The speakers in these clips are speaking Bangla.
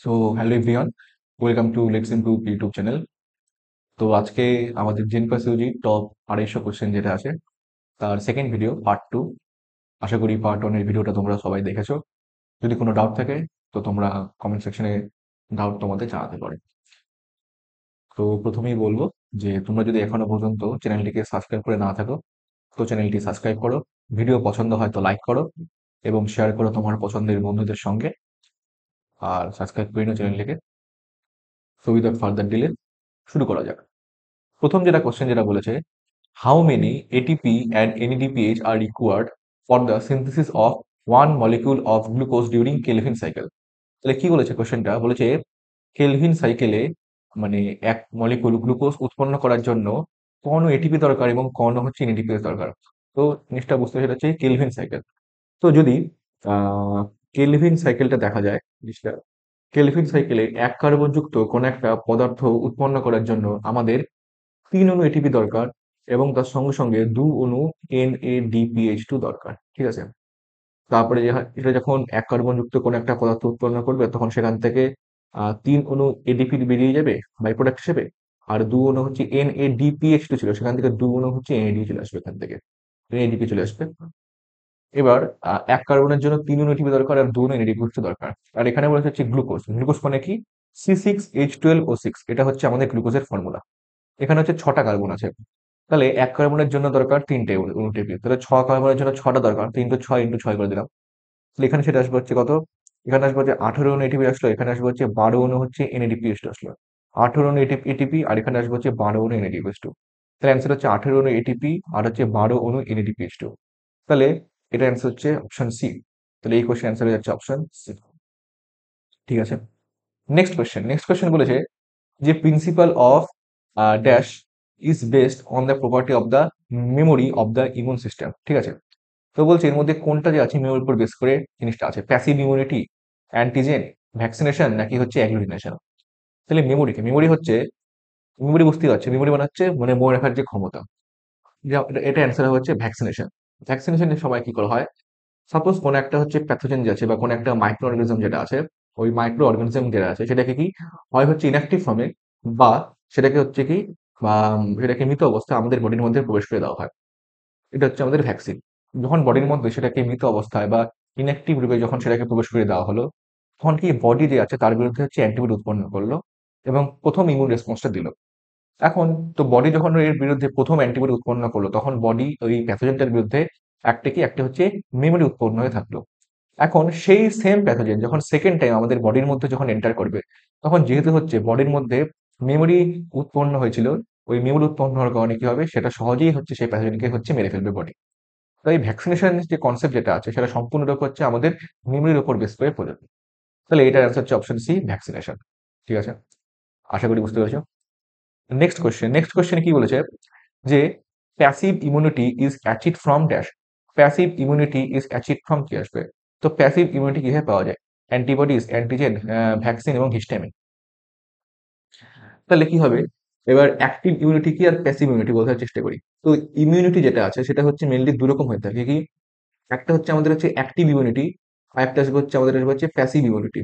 So hello everyone, welcome to let's improve YouTube channel. তো আজকে আমাদের জেনপাসিওজি টপ 250 কোশ্চেন যেটা আছে তার সেকেন্ড ভিডিও পার্ট 2। আশা করি পার্ট 1 এর ভিডিওটা তোমরা সবাই দেখেছো। যদি কোনো ডাউট থাকে তো তোমরা কমেন্ট সেকশনে ডাউট তোমাদের জানাতে পারো। তো প্রথমেই বলবো যে তোমরা যদি এখনো পর্যন্ত চ্যানেলটিকে সাবস্ক্রাইব করে না থাকো তো চ্যানেলটি সাবস্ক্রাইব করো, ভিডিও পছন্দ হয় তো লাইক করো এবং শেয়ার করো তোমার পছন্দের বন্ধুদের সঙ্গে। আর সাবস্ক্রাইব করে নিও চ্যানেলটিকে। সো উইদাউট ফার্দার ডিলে শুরু করা যাক। প্রথম যেটা কোশ্চেন যেটা বলেছে, how many ATP and NADPH are required for the synthesis of one molecule of glucose during Kelvin cycle? তাহলে কি বলেছে কোশ্চেনটা, বলেছে কেলভিন সাইকেলে মানে এক মলিকুল গ্লুকোজ উৎপন্ন করার জন্য কণ এটিপি দরকার এবং কণ হচ্ছে এনএডিপি দরকার। তো জিনিসটা বুঝতে সেটা হচ্ছে কেলভিন সাইকেল। তো যদি আহ কেলভিন সাইকেলটা দেখা যায়, জিনিসটা কেলভিন সাইকেলে এক কার্বনযুক্ত কোন একটা পদার্থ উৎপন্ন করার জন্য আমাদের 3 অণু এটিপি দরকার এবং তার সঙ্গে সঙ্গে 2 অণু NADPH2 দরকার। ঠিক আছে। তারপরে এটা যখন এক কার্বনযুক্ত কোনো একটা পদার্থ উৎপন্ন করবে তখন সেখান থেকে 3 অণু এডিপি বেরিয়ে যাবে বাই প্রোডাক্ট হিসেবে। আর 2 অণু হচ্ছে NADPH2 ছিল, সেখান থেকে 2 অণু হচ্ছে NAD চলে আসবে, এখান থেকে NADP চলে আসবে। এবার এক কার্বনের জন্য 3 অণু এটিপি দরকার আর 2 অণু NADPH2 দরকার। আর এখানে বলা হচ্ছে গ্লুকোজ। গ্লুকোজ মানে কি? C6H12O6, এটা হচ্ছে আমাদের গ্লুকোজের ফর্মুলা। এখানে হচ্ছে 6টা কার্বন আছে। তাহলে এক কার্বনের জন্য দরকার 3টে অনুটেপি, তাহলে 6 কার্বনের জন্য 6টা দরকার, 3 × 6 × 6 করে দিলাম। তাহলে এখানে সেটা আসবে হচ্ছে কত? এখানে আসবে হচ্ছে 18 অণু এটিপি আসলো, এখানে আসবে হচ্ছে 12 অণু হচ্ছে NADPH2 আসলো। 18 অণু এটিপি আর এখানে আসবে হচ্ছে 12 অণু NADPH2। তাহলে অ্যান্সার হচ্ছে 18 অণু এটিপি আর হচ্ছে 12 অণু NADPH2। তাহলে এটা অ্যান্সার হচ্ছে অপশন সি। তাহলে এই কোশ্চেন অ্যান্সার হয়ে যাচ্ছে অপশন সি। ঠিক আছে। নেক্সট কোশ্চেন বলেছে যে principal of dash is based on the property of the memory of the immune system. ঠিক আছে। তো বলছে এর মধ্যে কোনটা যে আছে মেমোরির উপর বেস করে জিনিসটা আছে, প্যাসিভ ইমিউনিটি, অ্যান্টিজেন, ভ্যাকসিনেশন নাকি হচ্ছে অ্যাগ্লুটিনেশন। তাহলে মেমোরি হচ্ছে, মেমোরি বুঝতেই পারছে, মেমোরি মানে হচ্ছে মানে মনে রাখার যে ক্ষমতা। এটা অ্যান্সার হচ্ছে ভ্যাকসিনেশন। ভ্যাকসিনেশনের সময় কি করা হয়, সাপোজ কোনো একটা হচ্ছে প্যাথোজেন যে আছে বা কোনো একটা মাইক্রো অর্গানিজম যেটা আছে, ওই মাইক্রো অর্গানিজম যেটা আছে সেটাকে কি হয় হচ্ছে ইনঅ্যাক্টিভ ফর্মে বা সেটাকে হচ্ছে কি বা সেটাকে মৃত অবস্থায় আমাদের বডির মধ্যে প্রবেশ করে দেওয়া হয়। এটা হচ্ছে আমাদের ভ্যাকসিন। যখন বডির মধ্যে সেটাকে মৃত অবস্থায় বা ইনঅ্যাক্টিভ রূপে যখন সেটাকে প্রবেশ করে দেওয়া হলো তখন কি বডি যে আছে তার বিরুদ্ধে হচ্ছে অ্যান্টিবডি উৎপন্ন করলো এবং প্রথম ইমিউন রেসপন্সটা দিল। এখন তো বডি যখন এর বিরুদ্ধে প্রথম অ্যান্টিবডি উৎপন্ন করলো তখন বডি ওই প্যাথোজেনটার বিরুদ্ধে একটা হচ্ছে মেমোরি উৎপন্ন হয়ে থাকলো। এখন সেই সেম প্যাথোজেন যখন সেকেন্ড টাইম আমাদের বডির মধ্যে যখন এন্টার করবে তখন যেহেতু হচ্ছে বডির মধ্যে মেমোরি উৎপন্ন হয়েছিল, ওই মেমোরি উৎপন্ন হওয়ার কারণে কি হবে সেটা সহজেই হচ্ছে সেই প্যাথোজেনকে হচ্ছে মেরে ফেলবে বডি। তাই ভ্যাকসিনেশন যে কনসেপ্ট যেটা আছে সেটা সম্পূর্ণরূপে হচ্ছে আমাদের মেমোরির উপর বেস করে প্রযোজ্য। তাহলে এটার অ্যান্সার হচ্ছে অপশন সি, ভ্যাকসিনেশন। ঠিক আছে, আশা করি বুঝতে পেরেছো। নেক্সট কোশ্চেন কি বলেছে যে passive immunity is achieved from dash. Passive immunity is achieved from কি আসবে? তো প্যাসিভ ইমিউনিটি কিভাবে পাওয়া যায়? অ্যান্টিবডিজ, অ্যান্টিজেন, ভ্যাকসিন এবং হিস্টামিন। তাহলে কি হবে, এবার অ্যাক্টিভ ইমিউনিটি কি আর প্যাসিভ ইমিউনিটি বোঝার চেষ্টা করি। তো ইমিউনিটি যেটা আছে সেটা হচ্ছে মেনলি দুরকম হয়ে থাকে। কি একটা হচ্ছে আমাদের হচ্ছে অ্যাক্টিভ ইমিউনিটি আর একটা হচ্ছে আমাদের হচ্ছে প্যাসিভ ইমিউনিটি।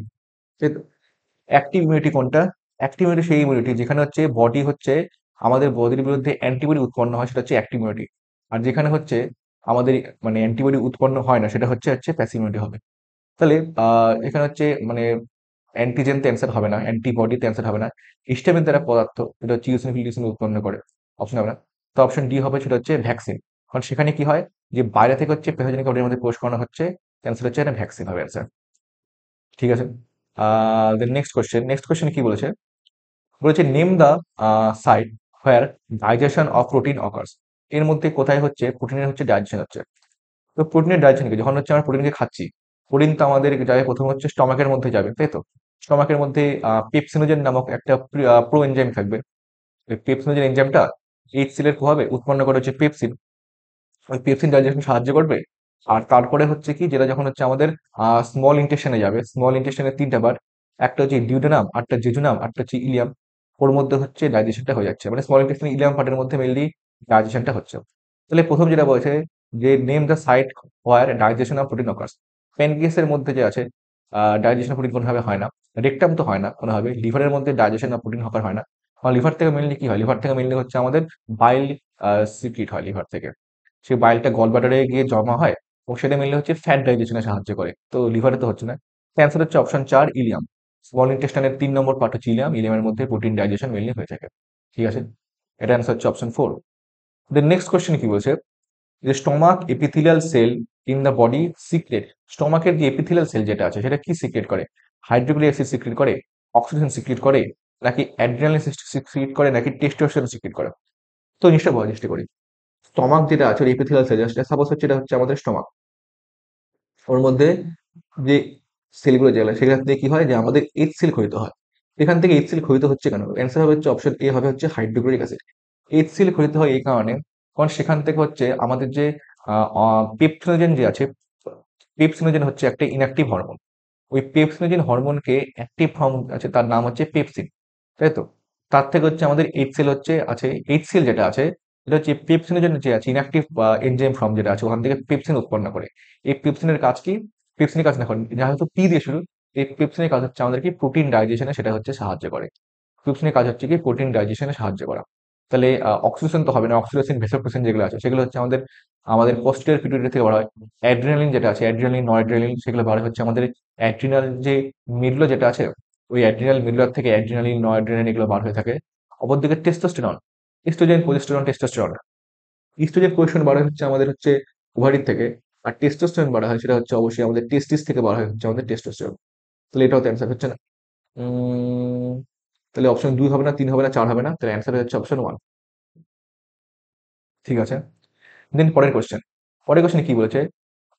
অ্যাক্টিভ ইমিউনিটি কোনটা? অ্যাক্টিভ ইমিউনিটি সেই ইমিউনিটি যেখানে হচ্ছে বডি হচ্ছে আমাদের বডির বিরুদ্ধে অ্যান্টিবডি উৎপন্ন হয়, সেটা হচ্ছে অ্যাক্টিভ ইমিউনিটি। আর যেখানে হচ্ছে আমাদের মানে অ্যান্টিবডি উৎপন্ন হয় না সেটা হচ্ছে হচ্ছে প্যাসিভ ইমিউনিটি হবে। তাহলে এখানে হচ্ছে মানে অ্যান্টিজেন তো অ্যান্সার হবে না, অ্যান্টিবডি তো অ্যান্সার হবে না। হিস্টামিন দ্বারা পদার্থ এটা হচ্ছে ইউসিনোফিল উৎপন্ন করে, অপশন হবে না। তো অপশন ডি হবে, সেটা হচ্ছে ভ্যাকসিন। কারণ সেখানে কি হয় যে বাইরে থেকে হচ্ছে প্যাথোজেনিক বডির মধ্যে প্রবেশ করানো হচ্ছে, অ্যান্সার হচ্ছে এটা ভ্যাকসিন হবে অ্যান্সার। ঠিক আছে। দেন নেক্সট কোশ্চেন কি বলেছে, বলেছে name the site where digestion of protein occurs. এর মধ্যে কোথায় হচ্ছে প্রোটিনের হচ্ছে ডাইজেশন হচ্ছে। তো প্রোটিনের ডাইজেশন কি, যখন হচ্ছে আমরা প্রোটিনকে খাচ্ছি, প্রোটিন তো আমাদের যাবে প্রথম হচ্ছে স্টমাকের মধ্যে যাবে, তাই তো? স্টমাকের মধ্যে পেপসিনোজেন নামক একটা প্রো এনজাইম থাকবে। ওই পেপসিনোজেন এনজাইমটা এইচসিএল এর প্রভাবে উৎপন্ন করে হচ্ছে পেপসিন। ওই পেপসিন ডাইজেশন সাহায্য করবে। আর তারপরে হচ্ছে কি যেটা যখন হচ্ছে আমাদের স্মল ইন্টেস্টাইনে যাবে, স্মল ইন্টেস্টাইনের 3টা বার, একটা হচ্ছে ডিউডেনাম, একটা জেজুনাম, একটা হচ্ছে ইলিয়াম। ওর মধ্যে হচ্ছে ডাইজেশনটা হয়ে যাচ্ছে, মানে স্মল ইন্টেস্টাইন ইলিয়াম পার্টের মধ্যে মেনলি ডাইজেশনটা হচ্ছে। তাহলে প্রথম যেটা বলেছে যে name the site where digestion of protein occurs. প্যানক্রিয়াসের মধ্যে যে আছে ডাইজেশন অফ প্রোটিন কোনোভাবে হয় না। রেকটাম তো হয় না কোনোভাবে, লিভারের মধ্যে ডাইজেশন বা প্রোটিন হকার হয় না। আর লিভার থেকে মেনলি কি হয়, লিভার থেকে মেনলি হচ্ছে আমাদের বাইল সিক্রিট হয় লিভার থেকে। সেই বাইলটা গল ব্লাডারে গিয়ে জমা হয় এবং সেটা মেনলি হচ্ছে ফ্যাট ডাইজেশনে সাহায্য করে, তো লিভারে তো হচ্ছে না। অ্যান্সার হচ্ছে অপশন 4 ইলিয়াম। স্মল ইন্টেস্টাইনের 3 নম্বর পার্ট হচ্ছে ইলিয়াম, ইলিয়ামের মধ্যে প্রোটিন ডাইজেশন মেনলি হয়ে থাকে। ঠিক আছে, এটা অ্যান্সার হচ্ছে অপশন 4। দেন নেক্সট কোশ্চেন কি বলছে, যে stomach epithelial cell in the body secrete, স্টমাকের যে এপিথেলিয়াল সেল যেটা আছে সেটা কি সিক্রেট করে, হাইড্রোক্লোরিক অ্যাসিড সিক্রেট করে, অক্সিজেন সিক্রেট করে, নাকি অ্যাড্রিনালিন সিক্রেট করে, নাকি টেস্টোস্টেরন সিক্রেট করে? তো জিনিসটা বোঝার চেষ্টা করি। স্টমাক যেটা আছে ওর এপিথেলিয়াল সেল, সাপোজ হচ্ছে এটা হচ্ছে আমাদের স্টমাক, ওর মধ্যে যে সেলগুলো যেগুলো সেগুলো থেকে কি হয়, যে আমাদের এইচ সেল ক্ষরিত হয়। এখান থেকে এইচ সেল ক্ষরিত হচ্ছে কেন, অ্যান্সার হবে হচ্ছে অপশন এ হবে হচ্ছে হাইড্রোক্লোরিক অ্যাসিড। এইচ সেল ক্ষরিত হয় এই কারণে, কারণ সেখান থেকে হচ্ছে আমাদের যে পেপসিনোজেন যে আছে, পেপসিনোজেন হচ্ছে একটা ইনঅ্যাক্টিভ হরমোন। ওই পেপসিনোজেন হরমোনকে অ্যাক্টিভ হরমোন আছে তার নাম হচ্ছে পেপসিন, তাই তো? তার থেকে হচ্ছে আমাদের এইচ সেল হচ্ছে আছে, এইচ সেল যেটা আছে এটা হচ্ছে পেপসিনোজেন যে আছে ইনঅ্যাক্টিভ বা এনজাইম ফর্ম যেটা আছে ওখান থেকে পেপসিন উৎপন্ন করে। এই পেপসিনের কাজ কি, পেপসিনের কাজ না করেন যা হয়তো পি দিয়ে শুরু, এই পেপসিনের কাজ হচ্ছে আমাদের কি প্রোটিন ডাইজেশনে সেটা হচ্ছে সাহায্য করে। ট্রিপসিনের কাজ হচ্ছে কি প্রোটিন ডাইজেশনে সাহায্য করা। তাহলে অক্সিডেশন তো হবে না, অক্সিডেশন ভেসোপ্রেসিন যেগুলো আছে সেগুলো হচ্ছে আমাদের আমাদের পোস্টেরিয়র পিটুইটারি থেকে বার হয়। অ্যাড্রিনালিন যেটা আছে, অ্যাড্রিনালিন নরঅ্যাড্রিনালিন সেগুলো বার হচ্ছে আমাদের অ্যাড্রিনাল যে মিডল যেটা আছে, ওই অ্যাড্রিনাল মিডলার থেকে অ্যাড্রিনালিন নরঅ্যাড্রিনালিন এগুলো বার হয়ে থাকে। অপরদিকে testosterone, estrogen progesterone testosterone, estrogen progesterone বার হচ্ছে আমাদের হচ্ছে ওভারির থেকে, আর টেস্টোস্টেরন বার হয় সেটা হচ্ছে অবশ্যই আমাদের টেস্টিস থেকে বার হয় হচ্ছে আমাদের টেস্টোস্টেরন। তাহলে এটাও তো অ্যান্সার হচ্ছে না। উম, তাহলে অপশন 2 হবে না, 3 হবে না, 4 হবে না, তাহলে অ্যান্সার হচ্ছে অপশন 1। ঠিক আছে, দেন পরের কোশ্চেন, পরের কোশ্চেন কি বলেছে,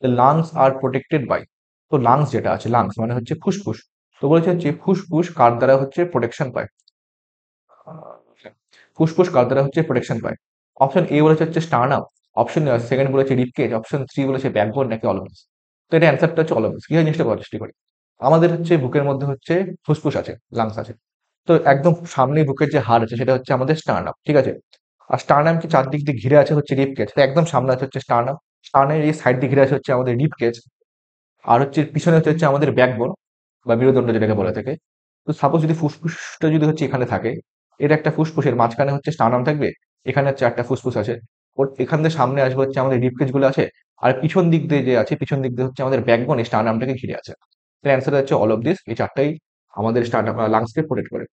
লাংস আর প্রোটেক্টেড বাই, তো লাংস যেটা আছে, লাংস মানে হচ্ছে ফুসফুস, তো বলেছে হচ্ছে ফুসফুস কার দ্বারা হচ্ছে প্রোটেকশন পায়, ফুসফুস কার দ্বারা হচ্ছে প্রোটেকশন পায়? অপশন এ বলেছে হচ্ছে স্টার্নাম, অপশন সেকেন্ড বলেছে রিবকেজ, অপশন 3 বলেছে ব্যাকবোন, নাকি অলভিস? তো এটা অ্যান্সারটা হচ্ছে অলভিস। কি হয় জিনিসটা বোঝার চেষ্টা করি। আমাদের হচ্ছে বুকের মধ্যে হচ্ছে ফুসফুস আছে, লাংস আছে, তো একদম সামনে বুকের যে হাড় আছে সেটা হচ্ছে আমাদের স্টার্নাম, ঠিক আছে? আর স্টার্নামকে চারদিক দিয়ে ঘিরে আছে হচ্ছে রিব কেজ, একদম সামনে আছে হচ্ছে স্টার্নাম, স্টার্নের এই সাইড দিয়ে ঘিরে আছে হচ্ছে আমাদের রিব কেজ, আর হচ্ছে পিছনে হচ্ছে আমাদের ব্যাকবোন বা মেরুদণ্ড যেটাকে বলে থাকে। তো সাপোজ যদি ফুসফুসটা যদি হচ্ছে এখানে থাকে, এটা একটা ফুসফুসের মাঝখানে হচ্ছে স্টার্নাম থাকবে, এখানে হচ্ছে একটা ফুসফুস আছে, ওর এখান থেকে সামনে আসবে হচ্ছে আমাদের রিব কেজ গুলো আছে, আর পিছন দিক দিয়ে যে আছে পিছন দিক দিয়ে হচ্ছে আমাদের ব্যাকবোন এই স্টার্নামটাকে ঘিরে আছে। তার অ্যান্সার হচ্ছে অল অফ দিস, এই চারটাই আমাদের স্টার্নাম লাংসকে প্রোটেক্ট করে।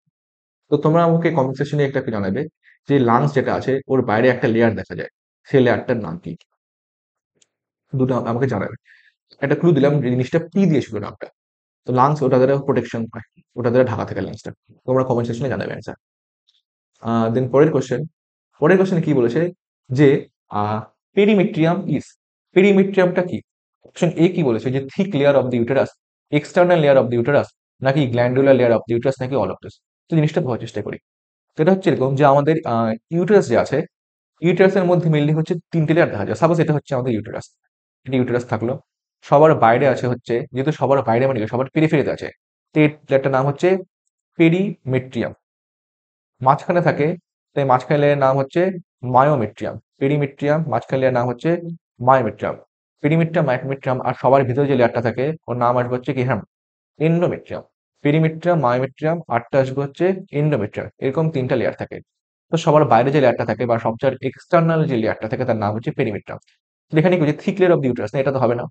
তো তোমরা আমাকে কমেন্ট সেকশনে একটু জানাবে যে লাংস যেটা আছে ওর বাইরে একটা লেয়ার দেখা যায়, সেই লেয়ারটার নাম কি, দুটো আমাকে জানাবে। একটা ক্লু দিলাম যে জিনিসটা পি দিয়ে ছিল নামটা, তো লাংস ওটা দ্বারা প্রোটেকশন পায়, ওটা দ্বারা ঢাকা থাকে লাংসটা। তোমরা কমেন্ট সেকশনে জানাবে অ্যান্সার। দেন পরের কোশ্চেন, পরের কোশ্চেন কি বলেছে, যে পেরিমেট্রিয়াম ইজ, পেরিমেট্রিয়ামটা কি? অপশন এ কি বলেছে, যে thick layer of the uterus, external layer of the uterus, নাকি glandular layer of the uterus, নাকি অল অফ দিস? তো জিনিসটা বোঝার চেষ্টা করি। তো এটা হচ্ছে এরকম যে আমাদের ইউটেরাস যে আছে, ইউটেরাসের মধ্যে মেনলি হচ্ছে 3টে লেয়ার দেখা যায়। সাপোজ এটা হচ্ছে আমাদের ইউটেরাস, এটা ইউটেরাস থাকলো, সবার বাইরে আছে হচ্ছে, যেহেতু সবার বাইরে মানে কি, সবার পেরিফেরিতে আছে, তো এই লেয়ারটার নাম হচ্ছে পেরিমেট্রিয়াম। মাঝখানে থাকে, তাই মাঝখানে লেয়ারের নাম হচ্ছে মায়োমেট্রিয়াম। পেরিমেট্রিয়াম মাঝখানে লেয়ার নাম হচ্ছে মায়োমেট্রিয়াম, পেরিমেট্রিয়াম মায়োমেট্রিয়াম, আর সবার ভিতরে যে লেয়ারটা থাকে ওর নাম আসবে হচ্ছে কি, হ্যাঁ, এন্ডোমেট্রিয়াম। পেরিমেট্রিয়াম, মায়োমেট্রিয়াম, আরটা আসবে হচ্ছে এন্ডোমেট্রিয়াম, এরকম 3টা লেয়ার থাকে। তো সবার বাইরে যে লেয়ারটা থাকে বা সবচেয়ে এক্সটার্নাল যে লেয়ারটা থাকে তার নাম হচ্ছে পেরিমেট্রিয়াম। তো এখানে কি thick layer of the uterus, না এটা তো হবে না।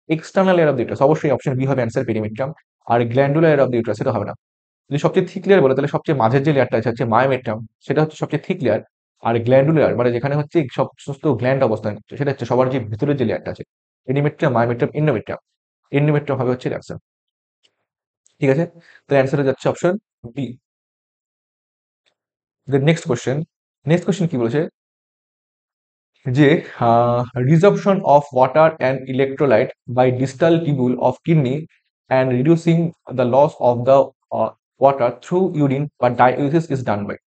External layer of the uterus, অবশ্যই অপশন বি হবে অ্যান্সার, পেরিমেট্রিয়াম। আর glandular layer of the uterus, এটা হবে না। যদি সবচেয়ে থিক লেয়ার বলে তাহলে সবচেয়ে মাঝের যে লেয়ারটা আছে হচ্ছে মায়োমেট্রিয়াম, সেটা হচ্ছে সবচেয়ে থিক লেয়ার। আর গ্ল্যান্ডুলার মানে যেখানে হচ্ছে সব সমস্ত গ্ল্যান্ড অবস্থান করছে, সেটা হচ্ছে সবার যে ভিতরের যে লেয়ারটা আছে, পেরিমেট্রিয়াম, মায়োমেট্রিয়াম, এন্ডোমেট্রিয়াম। এন্ডোমেট্রিয়াম হবে হচ্ছে অ্যান্সার। ঠিক আছে, তো অ্যান্সার হয়ে যাচ্ছে option B. Next question, next question কি বলেছে, যে resorption of water and electrolyte by distal tubule of kidney and reducing the loss of the water through urine বা ডায়ালিসিস ইজ ডান বাই।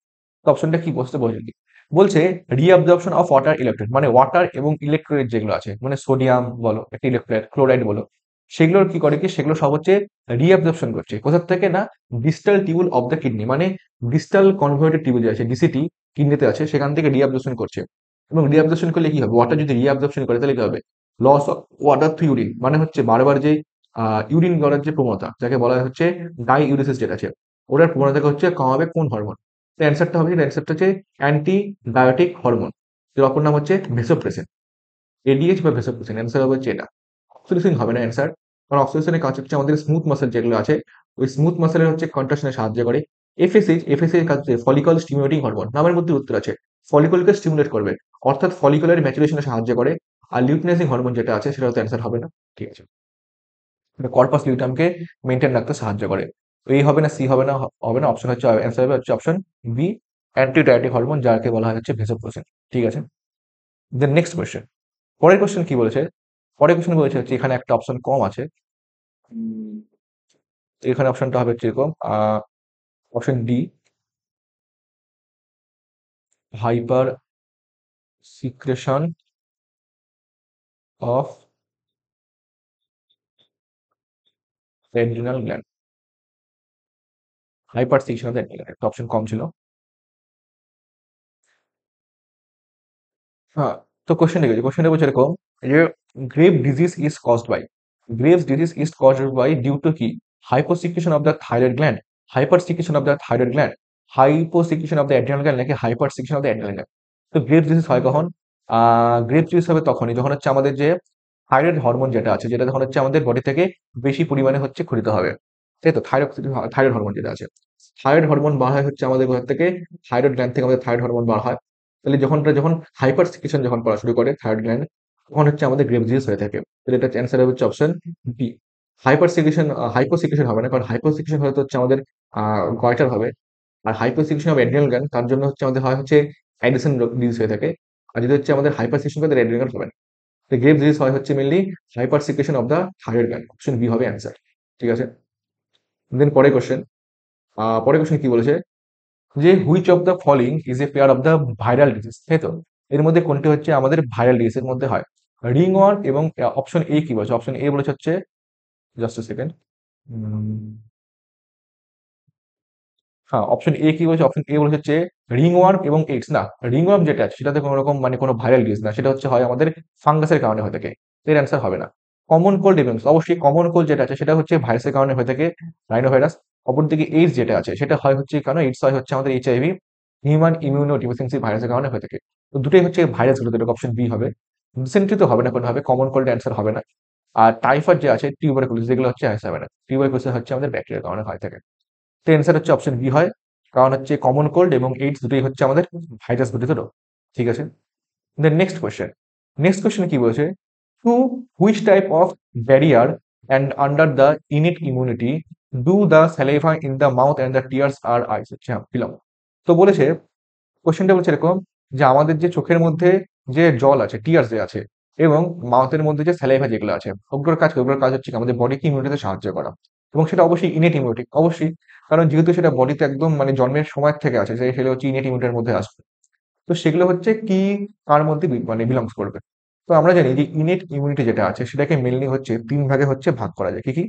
তো অপশনটা কি বলতে বলছে কি, বলছে রিঅ্যাবজর্পশন অফ ওয়াটার ইলেকট্রোলাইট, মানে ওয়াটার এবং ইলেকট্রোলাইট যেগুলো আছে, মানে সোডিয়াম বলো একটা ইলেকট্রোলাইট, ক্লোরাইড বলো, সেগুলোর কি করে কি, সেগুলো সব হচ্ছে রিঅ্যাবজর্পশন করছে কোথার থেকে না, distal tubule of the kidney, মানে ডিস্টাল কনভয়েটেড টিউবুল যে আছে ডিসিটি, কিডনিতে আছে, সেখান থেকে রিঅ্যাবজর্পশন করছে। এবং রিঅ্যাবজর্পশন করলে কি হবে, ওয়াটার যদি রিঅ্যাবজর্পশন করে তাহলে কি হবে, loss of water through urine, মানে হচ্ছে বারবার যে ইউরিন করার যে প্রবণতা যাকে বলা হয় হচ্ছে ডাইউরেসিস যেটা আছে ওটার প্রবণতাকে হচ্ছে কমাবে কোন হরমোন? তো অ্যান্সারটা হবে, অ্যান্সারটা হচ্ছে অ্যান্টিবায়োটিক হরমোন, এর অপর নাম হচ্ছে ভেসোপ্রেসিন, এডিএইচ বা ভেসোপ্রেসিন। অ্যান্সার হবে হচ্ছে এটা। অক্সিটোসিন হবে না অ্যান্সার, কারণ অক্সিটোসিনের কাজ হচ্ছে আমাদের স্মুথ মাসেল যেগুলো আছে ওই স্মুথ মাসেলের হচ্ছে কন্ট্রাকশনে সাহায্য করে। এফএসএইচ কাজ হচ্ছে ফলিকল স্টিমুলেটিং হরমোন, নামের মধ্যে উত্তর আছে, ফলিকলকে স্টিমুলেট করবে, অর্থাৎ ফলিকুলার ম্যাচুরেশনে সাহায্য করে। আর লিউটিনাইজিং হরমোন যেটা আছে সেটা হচ্ছে অ্যান্সার হবে না। ঠিক আছে, কর্পাস লিউটামকে মেনটেন রাখতে সাহায্য করে। তো এই হবে না, সি হবে না, হবে না, অপশন হচ্ছে অ্যান্সার হবে হচ্ছে অপশন বি, অ্যান্টিডায়াটিক হরমোন যাকে বলা হয় হচ্ছে ভেসোপ্রেসিন। ঠিক আছে, দেন নেক্সট কোয়েশ্চেন। পরের কোয়েশ্চেন কি বলেছে? পরের কোয়েশ্চেন বলেছে হচ্ছে এখানে একটা অপশন কম আছে। এখানে অপশনটা হবে হচ্ছে এরকম, option D, hyper secretion of adrenal gland, hyper secretion of adrenal gland, একটা অপশন কম ছিল। হ্যাঁ, তো কোশ্চেনটা বলছে এরকম যে Grave disease is caused by, Graves disease is caused by due to কি? Hyposecretion of the thyroid gland, hyper secretion of the thyroid gland, hyposecretion of the adrenal gland, নাকি hyper secretion of the adrenal gland? তো গ্রেভ ডিজিজ হয় কখন? গ্রেভ ডিজিজ হবে তখনই যখন হচ্ছে আমাদের যে থাইরয়েড হরমোন যেটা আছে যেটা তখন হচ্ছে আমাদের বডি থেকে বেশি পরিমাণে হচ্ছে ক্ষরিত হবে। তাই তো, থাইরয়েড, থাইরয়েড হরমোন যেটা আছে, থাইরয়েড হরমোন বার হয় হচ্ছে আমাদের কোথা থেকে? থাইরয়েড গ্ল্যান্ড থেকে আমাদের থাইরয়েড হরমোন বার হয়। তাহলে যখন হাইপার সিক্রেশন যখন করা শুরু করে থাইরয়েড গ্ল্যান্ড, তখন হচ্ছে আমাদের গ্রেভ ডিজিজ হয়ে থাকে। তাহলে এটা অ্যান্সার হচ্ছে option B. Hyper secretion, hypo secretion হবে না, কারণ হাইপো সিক্রেশন হলে তো হচ্ছে আমাদের গয়টার হবে। আর hyper secretion of adrenal gland তার জন্য হচ্ছে আমাদের হয় হচ্ছে অ্যাডিসন ডিজিজ হয়ে থাকে। আর যদি হচ্ছে আমাদের হাইপার সিক্রেশন করে অ্যাড্রিনাল গ্ল্যান্ড হবে না। তো গ্রেভ ডিজিজ হয় হচ্ছে mainly hyper secretion of the thyroid gland, option B হবে অ্যান্সার। ঠিক আছে, দেন পরের কোশ্চেন, পরের কোশ্চেন কি বলেছে যে which of the following is a pair of the viral disease, তাই তো, এর মধ্যে কোনটি হচ্ছে আমাদের ভাইরাল ডিজিজের মধ্যে হয়? রিং ওয়ার্ম এবং অপশন এ কি বলেছে? অপশন এ বলেছে হচ্ছে, জাস্ট এ সেকেন্ড, হ্যাঁ, অপশন এ কি বলেছে? অপশন এ বলেছে হচ্ছে রিং ওয়ার্ম এবং এইডস। না, রিং ওয়ার্ম যেটা আছে সেটাতে কোনো রকম মানে কোনো ভাইরাল ডিজিজ না, সেটা হচ্ছে হয় আমাদের ফাঙ্গাসের কারণে হয়ে থাকে। এর অ্যান্সার হবে না। কমন কোল্ড এবং অবশ্যই কমন কোল্ড যেটা আছে সেটা হচ্ছে ভাইরাসের কারণে হয়ে থাকে, রাইনোভাইরাস। অপরদিকে এইডস যেটা আছে সেটা হয় হচ্ছে, কারণ এইডস হয় হচ্ছে আমাদের এইচআইভি, হিউম্যান ইমিউনো ডিফিসিয়েন্সি ভাইরাসের কারণে হয়ে থাকে। তো দুটোই হচ্ছে ভাইরাসগুলো, দুটো অপশন বি হবে। ডিসেন্ট্রি তো হবে না কোনোভাবে, কমন কোল্ড অ্যান্সার হবে না। আর টাইফয়েড যে আছে, টিউবারকুলোসিস, যেগুলো হচ্ছে অ্যান্সার হবে না, টিউবারকুলোসিস হচ্ছে আমাদের ব্যাকটেরিয়ার কারণে হয় থাকে। তো অ্যান্সার হচ্ছে অপশন বি হয়, কারণ হচ্ছে কমন কোল্ড এবং এইডস দুটোই হচ্ছে আমাদের ভাইরাস ঘটিত রোগ। ঠিক আছে, then next question. Next question কি বলছে? To which type of barrier and under the innate immunity do the saliva in the mouth and the tears are eyes, হচ্ছে ফিলাম। তো বলেছে, কোশ্চেনটা বলছে এরকম যে আমাদের যে চোখের মধ্যে যে জল আছে, টিয়ার্স যে আছে, এবং মাউথের মধ্যে যে স্যালাইভা যেগুলো আছে, ওগুলোর কাজ হচ্ছে কি? আমাদের বডিকে ইমিউনিটিতে সাহায্য করা। এবং সেটা অবশ্যই ইনেট ইমিউনিটি, অবশ্যই, কারণ যেহেতু সেটা বডিতে একদম মানে জন্মের সময় থেকে আছে, সেটা হচ্ছে ইনেট ইমিউনিটির মধ্যে আসবে। তো সেগুলো হচ্ছে কি, কার মধ্যে মানে বিলংস করবে? তো আমরা জানি যে ইনেট ইমিউনিটি যেটা আছে সেটাকে মেনলি হচ্ছে তিন ভাগে হচ্ছে ভাগ করা যায়। কি কি?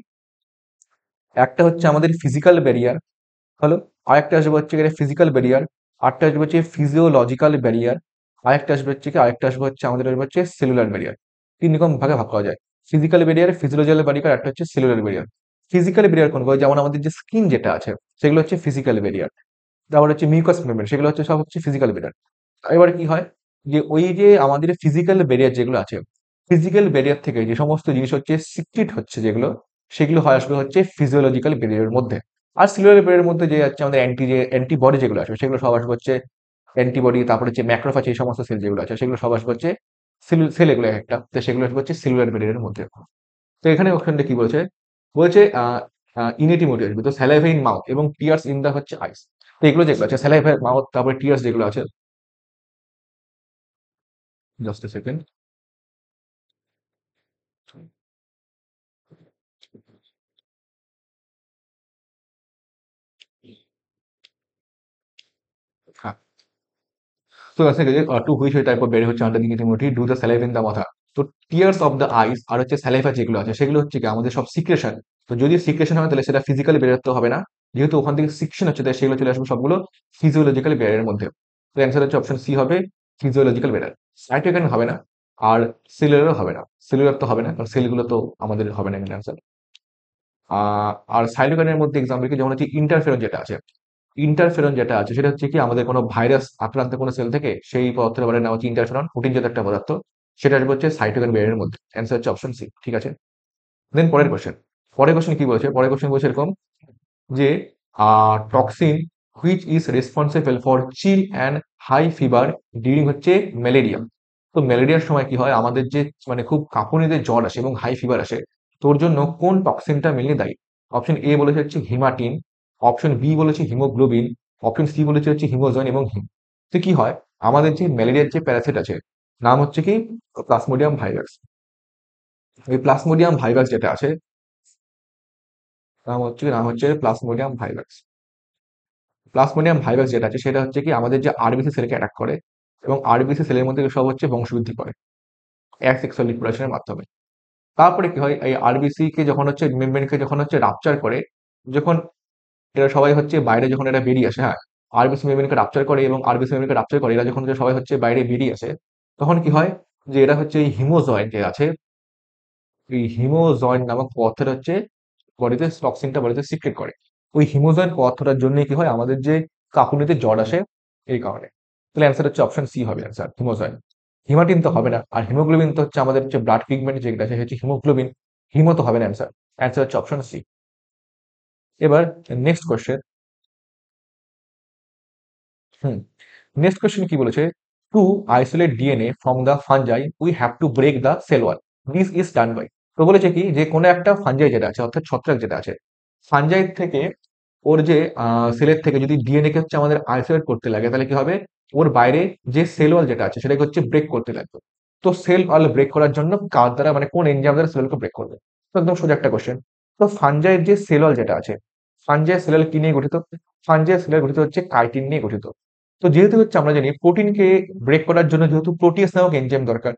একটা হচ্ছে আমাদের ফিজিক্যাল ব্যারিয়ার, হলো, আরেকটা আসবে হচ্ছে ফিজিক্যাল ব্যারিয়ার, আরেকটা আসবে হচ্ছে ফিজিওলজিক্যাল ব্যারিয়ার, আরেকটা আসবে হচ্ছে আমাদের আসবে হচ্ছে সেলুলার ব্যারিয়ার। তিন রকম ভাগে ভাগ করা যায়, ফিজিক্যাল ব্যারিয়ার, ফিজিওলজিক্যাল ব্যারিয়ার, একটা হচ্ছে সেলুলার ব্যারিয়ার। ফিজিক্যাল ব্যারিয়ার কোনগুলো? যেমন আমাদের যে স্কিন যেটা আছে সেগুলো হচ্ছে ফিজিক্যাল ব্যারিয়ার, তারপর হচ্ছে মিউকাস মেমব্রেন, সেগুলো হচ্ছে সব হচ্ছে ফিজিক্যাল ব্যারিয়ার। এবারে কি হয় যে ওই যে আমাদের ফিজিক্যাল ব্যারিয়ার যেগুলো আছে, ফিজিক্যাল ব্যারিয়ার থেকে যে সমস্ত জিনিস হচ্ছে সিক্রেট হচ্ছে যেগুলো, সেগুলো হয় আসবে হচ্ছে ফিজিওলজিক্যাল ব্যারিয়ারের মধ্যে। আর সেলুলার ব্যারিয়ারের মধ্যে যে হচ্ছে আমাদের অ্যান্টিবডি যেগুলো আসবে সেগুলো সব আসবে হচ্ছে অ্যান্টিবডি, তারপরে হচ্ছে ম্যাক্রোফাজ, এই সমস্ত সেল যেগুলো আছে সেগুলো সব আসবে হচ্ছে সেল, এগুলো একটা, তো সেগুলো আসবে হচ্ছে সেলুলার ব্যারিয়ারের মধ্যে। তো এখানে অপশনটা কি বলেছে? বলছে ইনেট ইমিউনিটি আসবে, তো স্যালাইভা ইন মাউথ এবং টিয়ার্স ইন দা হচ্ছে আইস। তো এগুলো যেগুলো আছে স্যালাইভা মাউথ তারপরে টিয়ার্স যেগুলো আছে, জাস্ট এ সেকেন্ড, হ্যাঁ, তো আছে যে to which type of barrier হচ্ছে under the immunity do the saliva in the মাথা। তো টিয়ার্স অফ দ্য আইস আর হচ্ছে স্যালাইভা যেগুলো আছে সেগুলো হচ্ছে কি আমাদের সব সিক্রেশন। তো যদি সিক্রেশন হয় তাহলে সেটা ফিজিক্যালি বেরোতে হবে না, যেহেতু ওখান থেকে সিকশন হচ্ছে তাই সেগুলো চলে আসবে সবগুলো ফিজিওলজিক্যাল বেরিয়ারের মধ্যে। তো অ্যান্সার হচ্ছে অপশন সি হবে, ফিজিওলজিক্যাল বেরিয়ার। সাইটোকাইন হবে না, আর সেলুলারও হবে না, সেলুলার তো হবে না কারণ সেলগুলো তো আমাদের হবে না এখানে অ্যান্সার। আর সাইটোকাইনের মধ্যে এক্সাম্পল কি, যেমন হচ্ছে ইন্টারফেরন যেটা আছে, ইন্টারফেরন যেটা আছে সেটা হচ্ছে কি আমাদের কোনো ভাইরাস আক্রান্ত কোনো সেল থেকে সেই পদার্থের বলে নেওয়া হচ্ছে ইন্টারফেরন, প্রোটিন জাতীয় একটা পদার্থ, সেটা আসবে হচ্ছে সাইটোকাইন ব্যারিয়ারের মধ্যে। অ্যান্সার হচ্ছে অপশন সি। ঠিক আছে, দেন পরের কোশ্চেন কি বলছে, পরের কোশ্চেন বলছে এরকম যে toxin which is responsible for chill and high fever during হচ্ছে ম্যালেরিয়া। তো ম্যালেরিয়ার সময় কি হয়, আমাদের যে মানে খুব কাঁপুনিতে জ্বর আসে এবং হাই ফিভার আসে, তোর জন্য কোন টক্সিনটা মেনলি দায়ী? অপশন এ বলেছে হচ্ছে হিমাটিন, অপশন বি বলেছে হিমোগ্লোবিন, অপশন সি বলেছে হচ্ছে হিমোজয়েন এবং হিম। তো কি হয়, আমাদের যে ম্যালেরিয়ার যে প্যারাসিট আছে নাম হচ্ছে কি প্লাজমোডিয়াম ভাইরাস। এই প্লাজমোডিয়াম ভাইরাস যেটা আছে নাম হচ্ছে প্লাজমোডিয়াম ভাইরাস। প্লাজমোডিয়াম ভাইরাস যেটা আছে সেটা হচ্ছে কি আমাদের যে আরবিসি সেলকে অ্যাটাক করে, এবং আরবিসি সেলের মধ্যে সব হচ্ছে বংশবৃদ্ধি করে এক সেক্সুয়াল রিপ্রোডাকশনের মাধ্যমে। তারপরে কি হয়, এই আরবিসি কে যখন হচ্ছে মেমব্রেনকে যখন হচ্ছে রাপচার করে, যখন এরা সবাই হচ্ছে বাইরে যখন এরা বেরিয়ে আসে, হ্যাঁ, আরবিসি মেমব্রেনকে রাপচার করে এবং আরবিসি মেমব্রেনকে রাপচার করে এরা যখন হচ্ছে সবাই হচ্ছে বাইরে বেরিয়ে আসে, তখন কি হয় যে এরা হচ্ছে এই হিমোজয়েন্ট যে আছে, এই হিমোজয়েন্ট নামক পদার্থটা হচ্ছে বডিতে টক্সিনটা বডিতে সিক্রেট করে। ওই হিমোজয়েন্ট পদার্থটার জন্য কি হয়, আমাদের যে কাঁপুনিতে জ্বর আসে এই কারণে। তাহলে অ্যান্সার হচ্ছে অপশন সি হবে অ্যান্সার, হিমোজয়েন্ট। হিমাটিন তো হবে না, আর হিমোগ্লোবিন তো হচ্ছে আমাদের যে ব্লাড পিগমেন্ট যেটা আছে হচ্ছে হিমোগ্লোবিন, হিমো তো হবে না অ্যান্সার। অ্যান্সার হচ্ছে অপশন সি। এবার next question. Hmm, next question কি বলেছে, to isolate DNA from the fungi we have to break the cell wall, this is done by. তো বলেছে কি যে কোনো একটা ফাঞ্জাই যেটা আছে অর্থাৎ ছত্রাক যেটা আছে, ফাঞ্জাই থেকে ওর যে সেলের থেকে যদি ডিএনএ কে হচ্ছে আমাদের আইসোলেট করতে লাগে, তাহলে কি হবে, ওর বাইরে যে সেল ওয়াল যেটা আছে সেটাকে হচ্ছে ব্রেক করতে লাগবে। তো সেল ওয়াল ব্রেক করার জন্য কার দ্বারা, মানে কোন এনজাইম দ্বারা সেলকে ব্রেক করবে? তো একদম সোজা একটা কোশ্চেন। তো ফাঞ্জাইয়ের যে সেল ওয়াল যেটা আছে, ফাঞ্জাই সেল ওয়াল কি নিয়ে গঠিত? ফাঞ্জাই সেল ওয়াল গঠিত হচ্ছে কাইটিন নিয়ে গঠিত। তো যেহেতু হচ্ছে আমরা জানি প্রোটিনকে ব্রেক করার জন্য যেহেতু প্রোটিয়াস নামক এনজাইম দরকার,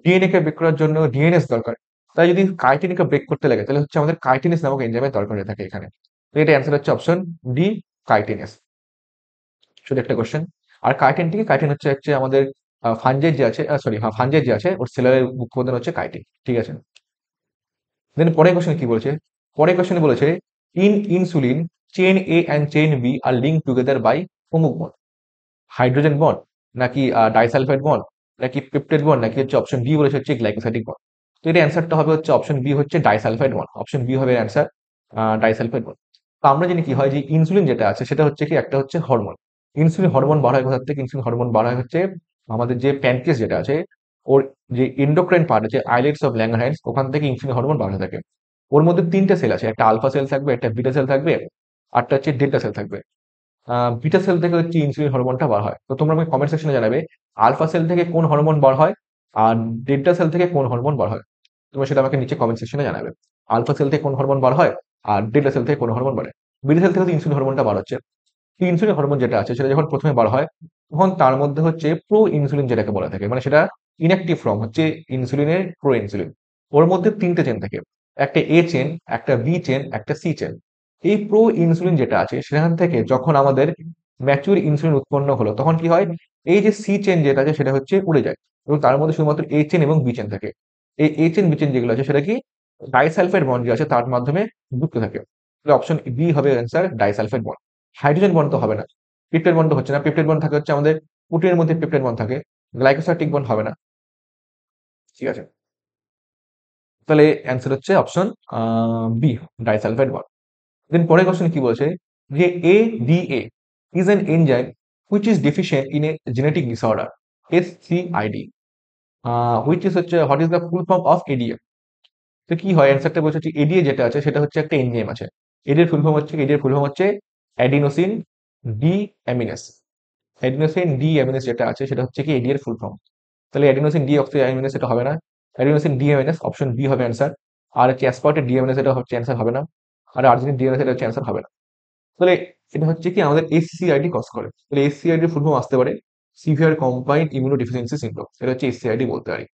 ডিএনএ কে ব্রেক করার জন্য ডিএনএস দরকার, তাই যদি কাইটিনকে ব্রেক করতে লাগে তাহলে হচ্ছে আমাদের কাইটিনেস নামক এনজাইমের দরকার হয়ে থাকে এখানে। তো এটা অ্যান্সার হচ্ছে অপশন ডি, কাইটিনেস। শুধু একটা কোশ্চেন। আর কাইটিন হচ্ছে হচ্ছে আমাদের ফাঞ্জাই যে আছে, সরি হ্যাঁ ফাঞ্জাই যে আছে ওর সেলের মুখ্য উপাদান হচ্ছে কাইটিন। ঠিক আছে, দেন পরের কোশ্চেন কি বলছে, পরের কোশ্চেনে বলেছে in insulin chain A and chain B are link together by অমুক বন্ড, হাইড্রোজেন বন্ড নাকি ডাইসালফাইড বন্ড নাকি পেপটাইড বন্ড নাকি হচ্ছে অপশন বি বলেছে হচ্ছে গ্লাইকোসাইডিক বন্ড। তো এটা অ্যান্সারটা হবে হচ্ছে অপশন বি হচ্ছে ডাইসালফাইড বন্ড। অপশন বি হবে অ্যান্সার, ডাইসালফাইড বন্ড। তো আমরা জানি কি হয় যে ইনসুলিন যেটা আছে সেটা হচ্ছে কি একটা হচ্ছে হরমোন। ইনসুলিন হরমোন বার হয় কোথা থেকে? ইনসুলিন হরমোন বার হয় হচ্ছে আমাদের যে প্যানক্রিয়াস যেটা আছে, ওর যে এন্ডোক্রাইন পার্ট আছে আইলেটস অফ ল্যাঙ্গারহ্যান্স, ওখান থেকে ইনসুলিন হরমোন বার হয়ে থাকে। ওর মধ্যে তিনটে সেল আছে, একটা আলফা সেল থাকবে, একটা বিটা সেল থাকবে, আরটা হচ্ছে ডেল্টা সেল থাকবে। বিটা সেল থেকে হচ্ছে ইনসুলিন হরমোনটা বার হয়। তো তোমরা আমাকে কমেন্ট সেকশনে জানাবে আলফা সেল থেকে কোন হরমোন বার হয় আর ডেল্টা সেল থেকে কোন হরমোন বার হয়। তোমরা সেটা আমাকে নিচে কমেন্ট সেকশনে জানাবে। আলফা সেল থেকে কোন হরমোন বার হয় আর ডেল্টা সেল থেকে কোন হরমোন বাড়ে। বিটা সেল থেকে ইনসুলিন হরমোনটা বার হচ্ছে। ইনসুলিন হরমোন যেটা আছে সেটা যখন প্রথমে বার হয়, তখন তার মধ্যে হচ্ছে প্রো ইনসুলিন যেটাকে বলা থাকে, মানে সেটা ইনঅ্যাক্টিভ ফর্ম হচ্ছে ইনসুলিনের প্রো ইনসুলিন। ওর মধ্যে তিনটে চেন থাকে, একটা এ চেন, একটা বি চেন, একটা সি চেন। এই প্রো ইনসুলিন যেটা আছে সেখান থেকে যখন আমাদের ম্যাচিউর ইনসুলিন উৎপন্ন হলো, তখন কি হয়, এই যে সি চেন যেটা আছে সেটা হচ্ছে উড়ে যায়, এবং তার মধ্যে শুধুমাত্র এ চেন এবং বি চেন থাকে। এই এ চেন বি চেন যেগুলো আছে সেটা কি ডাইসালফাইড বন্ড যে আছে তার মাধ্যমে যুক্ত থাকে। তাহলে অপশন বি হবে answer, disulphide bond. Hydrogen bond তো হবে না, পেপটাইড বন্ড হচ্ছে না, পেপটাইড বন্ড থাকে হচ্ছে আমাদের প্রোটিনের মধ্যে পেপটাইড বন্ড থাকে, গ্লাইকোসাইডিক বন্ড হবে না। ঠিক আছে, তাহলে অ্যান্সার হচ্ছে অপশন বি, ডাইসালফাইড বন্ড। দেন পরের কোশ্চেন কি বলছে যে ADA is an enzyme which is deficient in a genetic disorder SCID, which is হচ্ছে what is the full form of ADA? তো কি হয়, অ্যান্সারটা বলছে হচ্ছে এডিএ যেটা আছে সেটা হচ্ছে একটা এনজাইম আছে। এডিএর ফুল ফর্ম হচ্ছে অ্যাডিনোসিন ডি অ্যামিনেস। অ্যাডিনোসিন ডি অ্যামিনেস যেটা আছে সেটা হচ্ছে কি এডিএর ফুল ফর্ম। তাহলে অ্যাডিনোসিন ডি অক্সি অ্যামিনেস এটা হবে না, অ্যাডিনোসিন ডি অ্যামিনেস অপশন বি হবে অ্যান্সার। আর হচ্ছে অ্যাসপার্টেট ডি অ্যামিনেস এটা হচ্ছে অ্যান্সার হবে না, আর আর্জিনিন ডি অ্যামিনেস এটা হচ্ছে অ্যান্সার হবে না। তাহলে এটা হচ্ছে কি আমাদের এসসিআইডি কজ করে। তাহলে এসসিআইডি ফুল ফর্ম আসতে পারে severe combined immuno deficiency syndrome, এটা হচ্ছে এসসিআইডি বলতে পারি।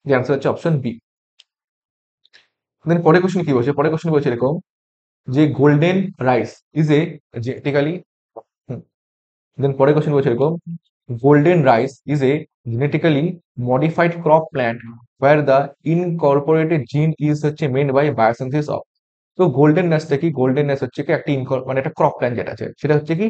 যে অ্যান্সার হচ্ছে অপশন বি। দেন পরের কোশ্চেন কি বলছে, পরের কোশ্চেন বলছে এরকম যে golden rice is a genetically, then পরের কোশ্চেন বলছে এরকম golden rice is a genetically modified crop plant where the incorporated gene is হচ্ছে মেড বাই বায়োসিনথেসিস অফ। তো গোল্ডেন ন্যাসটা কি? গোল্ডেন ন্যাস হচ্ছে কি একটা মানে একটা ক্রপ প্ল্যান্ট যেটা আছে সেটা হচ্ছে কি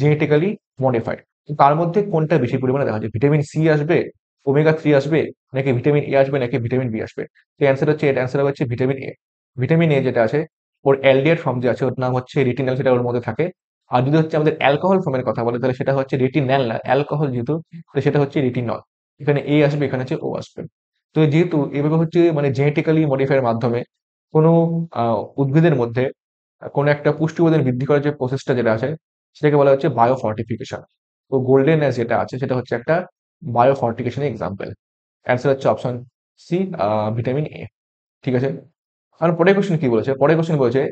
জেনেটিক্যালি মডিফাইড। তার মধ্যে কোনটা বেশি পরিমাণে দেখা যায়? ভিটামিন সি আসবে, ওমেগা 3 আসবে, নাকি ভিটামিন এ আসবে, নাকি ভিটামিন বি আসবে? তো অ্যান্সার হচ্ছে, এর অ্যান্সার হচ্ছে ভিটামিন এ। ভিটামিন এ যেটা আছে, ওর অ্যালডিহাইড ফর্ম যে আছে ওর নাম হচ্ছে রেটিনাল, সেটা ওর মধ্যে থাকে। আর যদি হচ্ছে আমাদের অ্যালকোহল ফর্মের কথা বলে তাহলে সেটা হচ্ছে রেটিন্যাল না, অ্যালকোহল যেহেতু, তো সেটা হচ্ছে রেটিনল। এখানে এ আসবে, এখানে হচ্ছে ও আসবে। তো যেহেতু এভাবে হচ্ছে মানে জেনেটিক্যালি মডিফাইয়ের মাধ্যমে কোনো উদ্ভিদের মধ্যে কোনো একটা পুষ্টি উপাদান বৃদ্ধি করার যে প্রসেসটা যেটা আছে সেটাকে বলা হচ্ছে বায়ো ফর্টিফিকেশন। তো গোল্ডেন এজ যেটা আছে সেটা হচ্ছে একটা বায়ো ফর্টিফিকেশনের এক্সাম্পল। অ্যান্সার হচ্ছে অপশন সি, ভিটামিন এ। ঠিক আছে। আর পরের কোশ্চেন কি বলেছে? পরের কোশ্চেন বলেছে